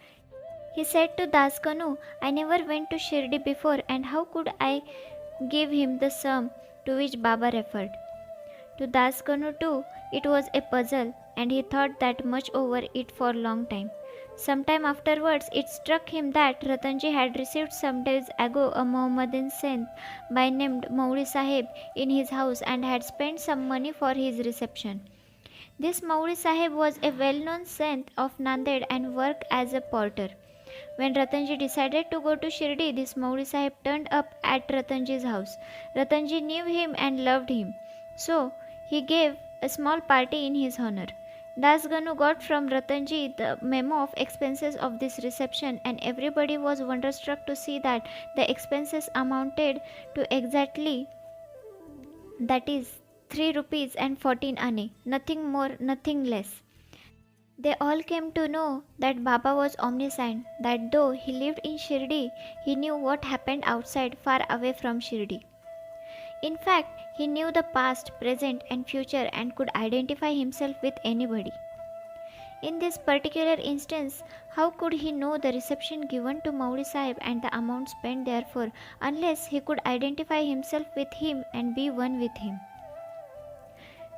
He said to Das Ganu, "I never went to Shirdi before, and how could I give him the sum to which Baba referred?" To Das Ganu too, it was a puzzle, and he thought that much over it for a long time. Sometime afterwards, it struck him that Ratanji had received some days ago a Mohammedan saint by named Mauri Sahib in his house and had spent some money for his reception. This Mauri Sahib was a well-known saint of Nanded and worked as a porter. When Ratanji decided to go to Shirdi, this Mauri Sahib turned up at Ratanji's house. Ratanji knew him and loved him, so he gave a small party in his honor. Das Ganu got from Ratanji the memo of expenses of this reception, and everybody was wonderstruck to see that the expenses amounted to exactly, that is, 3 rupees and 14 anne, nothing more, nothing less. They all came to know that Baba was omniscient, that though he lived in Shirdi, he knew what happened outside, far away from Shirdi. In fact, he knew the past, present, and future and could identify himself with anybody. In this particular instance, how could he know the reception given to Mauri Sahib and the amount spent therefore, unless he could identify himself with him and be one with him?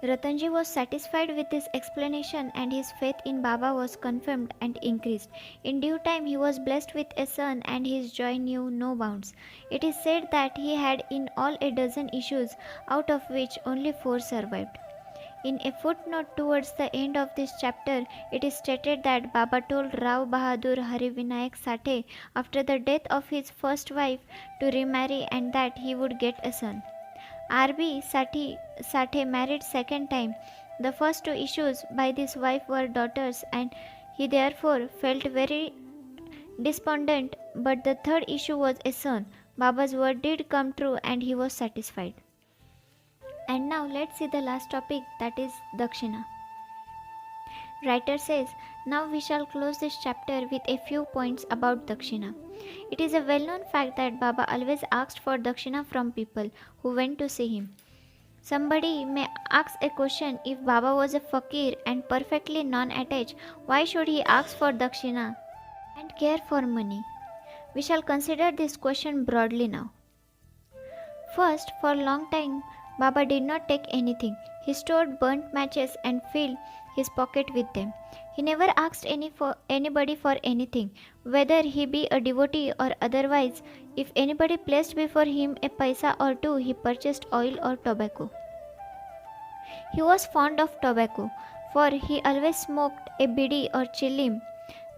Ratanji was satisfied with this explanation, and his faith in Baba was confirmed and increased. In due time he was blessed with a son, and his joy knew no bounds. It is said that he had in all a dozen issues, out of which only 4 survived. In a footnote towards the end of this chapter, it is stated that Baba told Rao Bahadur Hari Vinayak Sathe after the death of his first wife to remarry and that he would get a son. R.B. Sathe married second time. The first 2 issues by this wife were daughters, and he therefore felt very despondent, but the third issue was a son. Baba's word did come true and he was satisfied. And now let's see the last topic, that is Dakshina. Writer says, now we shall close this chapter with a few points about Dakshina. It is a well-known fact that Baba always asked for Dakshina from people who went to see him. Somebody may ask a question, if Baba was a fakir and perfectly non-attached, why should he ask for Dakshina and care for money? We shall consider this question broadly now. First, for a long time, Baba did not take anything. He stored burnt matches and filled his pocket with them. He never asked anybody for anything, whether he be a devotee or otherwise. If anybody placed before him a paisa or 2, he purchased oil or tobacco. He was fond of tobacco, for he always smoked a bidi or chilim.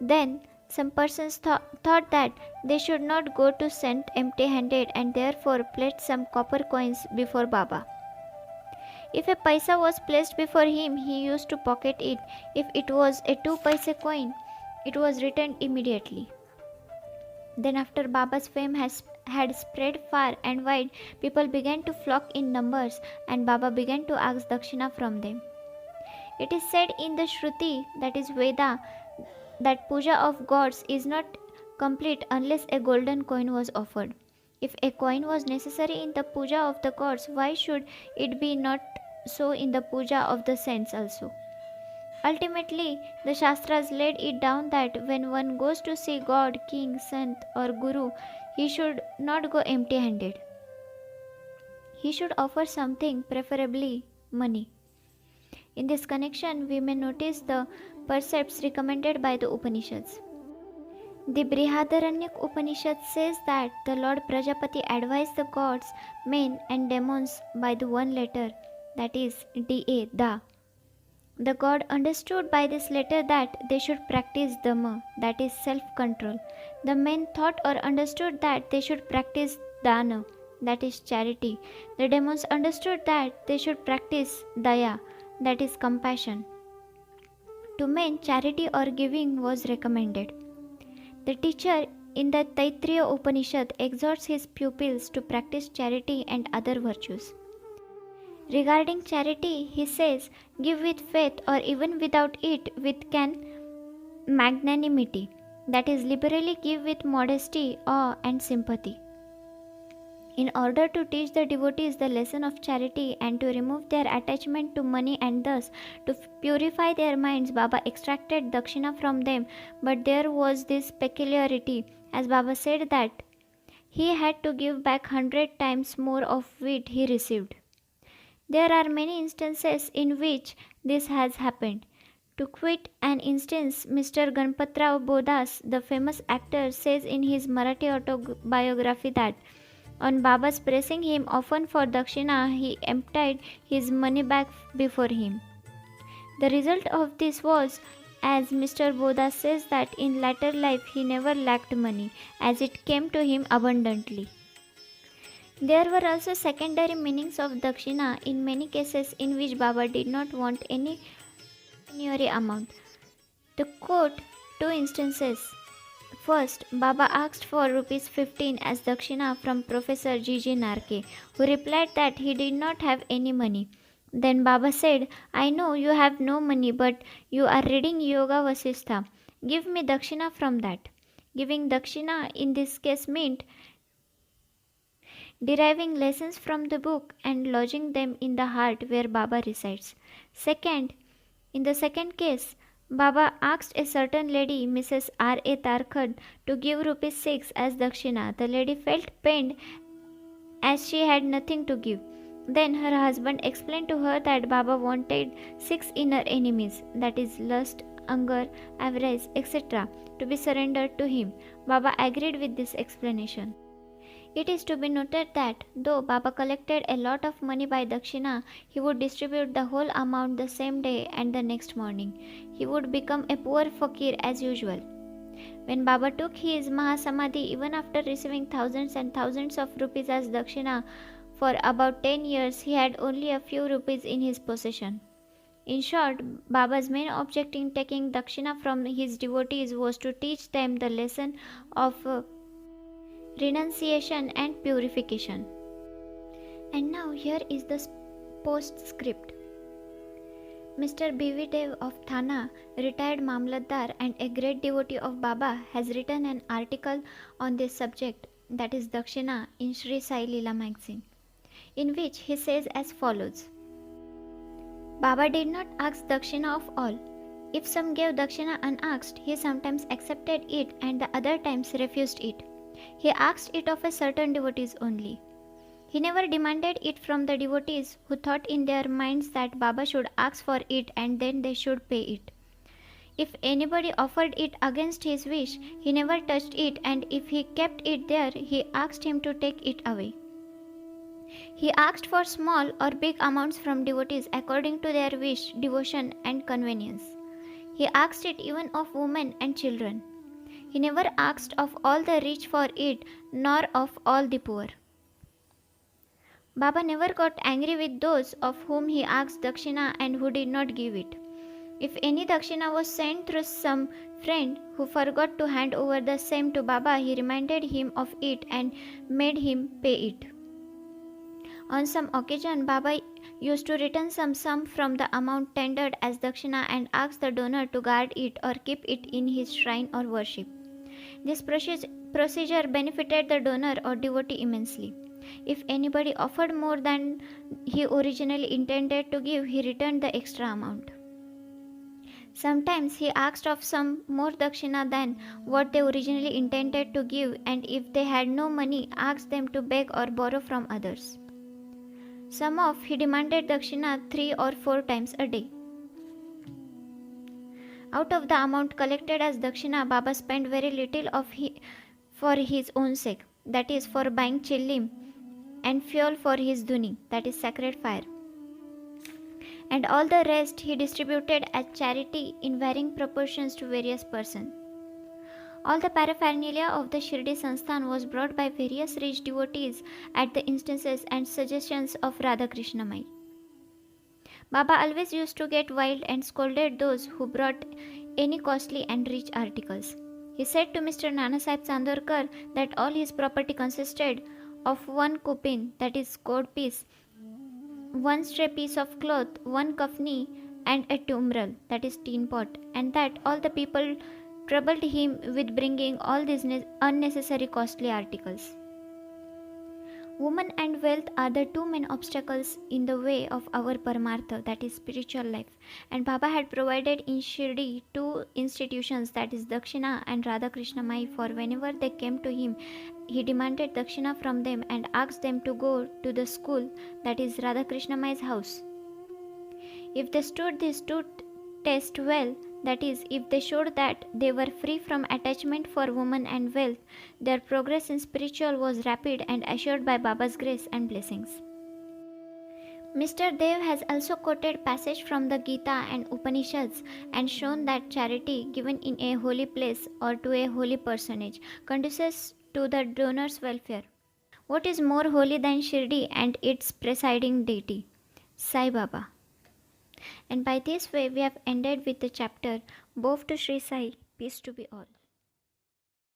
Then some persons thought that they should not go to Saint empty-handed and therefore placed some copper coins before Baba. If a paisa was placed before him, he used to pocket it. If it was a 2 paise coin, it was returned immediately. Then after Baba's fame had spread far and wide, people began to flock in numbers and Baba began to ask Dakshina from them. It is said in the Shruti, that is Veda, that puja of gods is not complete unless a golden coin was offered. If a coin was necessary in the puja of the gods, why should it be not so in the puja of the saints also? Ultimately, the Shastras laid it down that when one goes to see God, king, sant or guru, he should not go empty-handed. He should offer something, preferably money. In this connection, we may notice the precepts recommended by the Upanishads. The Brihadaranyaka Upanishad says that the Lord Prajapati advised the gods, men and demons by the one letter, that is Da, Da. The god understood by this letter that they should practice Dhamma, that is self-control. The men thought or understood that they should practice Dana, that is charity. The demons understood that they should practice Daya, that is compassion. To men, charity or giving was recommended. The teacher in the Taittiriya Upanishad exhorts his pupils to practice charity and other virtues. Regarding charity, he says, give with faith or even without it with magnanimity, that is liberally give with modesty, awe and sympathy. In order to teach the devotees the lesson of charity and to remove their attachment to money and thus to purify their minds, Baba extracted Dakshina from them, but there was this peculiarity, as Baba said that he had to give back 100 times more of what he received. There are many instances in which this has happened. To quote an instance, Mr. Ganpatrao Bodas, the famous actor, says in his Marathi autobiography that on Baba's pressing him often for dakshina, he emptied his money bag before him. The result of this was, as Mr. Bodas says, that in latter life he never lacked money, as it came to him abundantly. There were also secondary meanings of dakshina in many cases in which Baba did not want any pecuniary amount. To quote two instances, first, Baba asked for rupees 15 as dakshina from Professor G.G. Narke, who replied that he did not have any money. Then Baba said, I know you have no money, but you are reading Yoga Vasistha. Give me dakshina from that. Giving dakshina in this case meant deriving lessons from the book and lodging them in the heart where Baba resides. Second, in the second case, Baba asked a certain lady, Mrs. R.A. Tarkhad, to give rupees 6 as dakshina. The lady felt pained as she had nothing to give. Then her husband explained to her that Baba wanted 6 inner enemies, that is, lust, anger, avarice, etc., to be surrendered to him. Baba agreed with this explanation. It is to be noted that though Baba collected a lot of money by dakshina, he would distribute the whole amount the same day and the next morning. He would become a poor fakir as usual. When Baba took his Mahasamadhi, even after receiving thousands and thousands of rupees as dakshina for about 10 years, he had only a few rupees in his possession. In short, Baba's main object in taking dakshina from his devotees was to teach them the lesson of renunciation and purification. And now here is the postscript. Mr. B.V. Dev of Thana, retired Mamlatdar and a great devotee of Baba, has written an article on this subject, that is dakshina, in Sri Sai Leela magazine, in which he says as follows. Baba did not ask dakshina of all. If some gave dakshina unasked, he sometimes accepted it and the other times refused it. He asked it of a certain devotees only. He never demanded it from the devotees who thought in their minds that Baba should ask for it and then they should pay it. If anybody offered it against his wish, he never touched it, and if he kept it there, he asked him to take it away. He asked for small or big amounts from devotees according to their wish, devotion and convenience. He asked it even of women and children. He never asked of all the rich for it, nor of all the poor. Baba never got angry with those of whom he asked dakshina and who did not give it. If any dakshina was sent through some friend who forgot to hand over the same to Baba, he reminded him of it and made him pay it. On some occasion, Baba used to return some sum from the amount tendered as dakshina and ask the donor to guard it or keep it in his shrine or worship. This procedure benefited the donor or devotee immensely. If anybody offered more than he originally intended to give, he returned the extra amount. Sometimes he asked of some more dakshina than what they originally intended to give, and if they had no money, asked them to beg or borrow from others. Some of he demanded dakshina 3 or 4 times a day. Out of the amount collected as dakshina, Baba spent very little for his own sake, that is, for buying chillim and fuel for his duni, that is, sacred fire. And all the rest he distributed as charity in varying proportions to various persons. All the paraphernalia of the Shirdi Sansthan was brought by various rich devotees at the instances and suggestions of Radha Krishna Mai. Baba always used to get wild and scolded those who brought any costly and rich articles. He said to Mr. Nanasaheb Chandorkar that all his property consisted of 1 kupin, that is, cord piece, 1 stray piece of cloth, 1 kafni, and a tumbrel, that is, tin pot, and that all the people troubled him with bringing all these unnecessary costly articles. Woman and wealth are the two main obstacles in the way of our Paramartha, that is spiritual life, and Baba had provided in Shirdi 2 institutions, that is Dakshina and Radha Krishna Mai, for whenever they came to him, he demanded Dakshina from them and asked them to go to the school, that is Radha Krishna Mai's house. If they stood test well, that is, if they showed that they were free from attachment for woman and wealth, their progress in spiritual was rapid and assured by Baba's grace and blessings. Mr. Dev has also quoted passage from the Gita and Upanishads and shown that charity given in a holy place or to a holy personage conduces to the donor's welfare. What is more holy than Shirdi and its presiding deity? Sai Baba. And by this way we have ended with the chapter. Bow to Sri Sai. Peace to be all.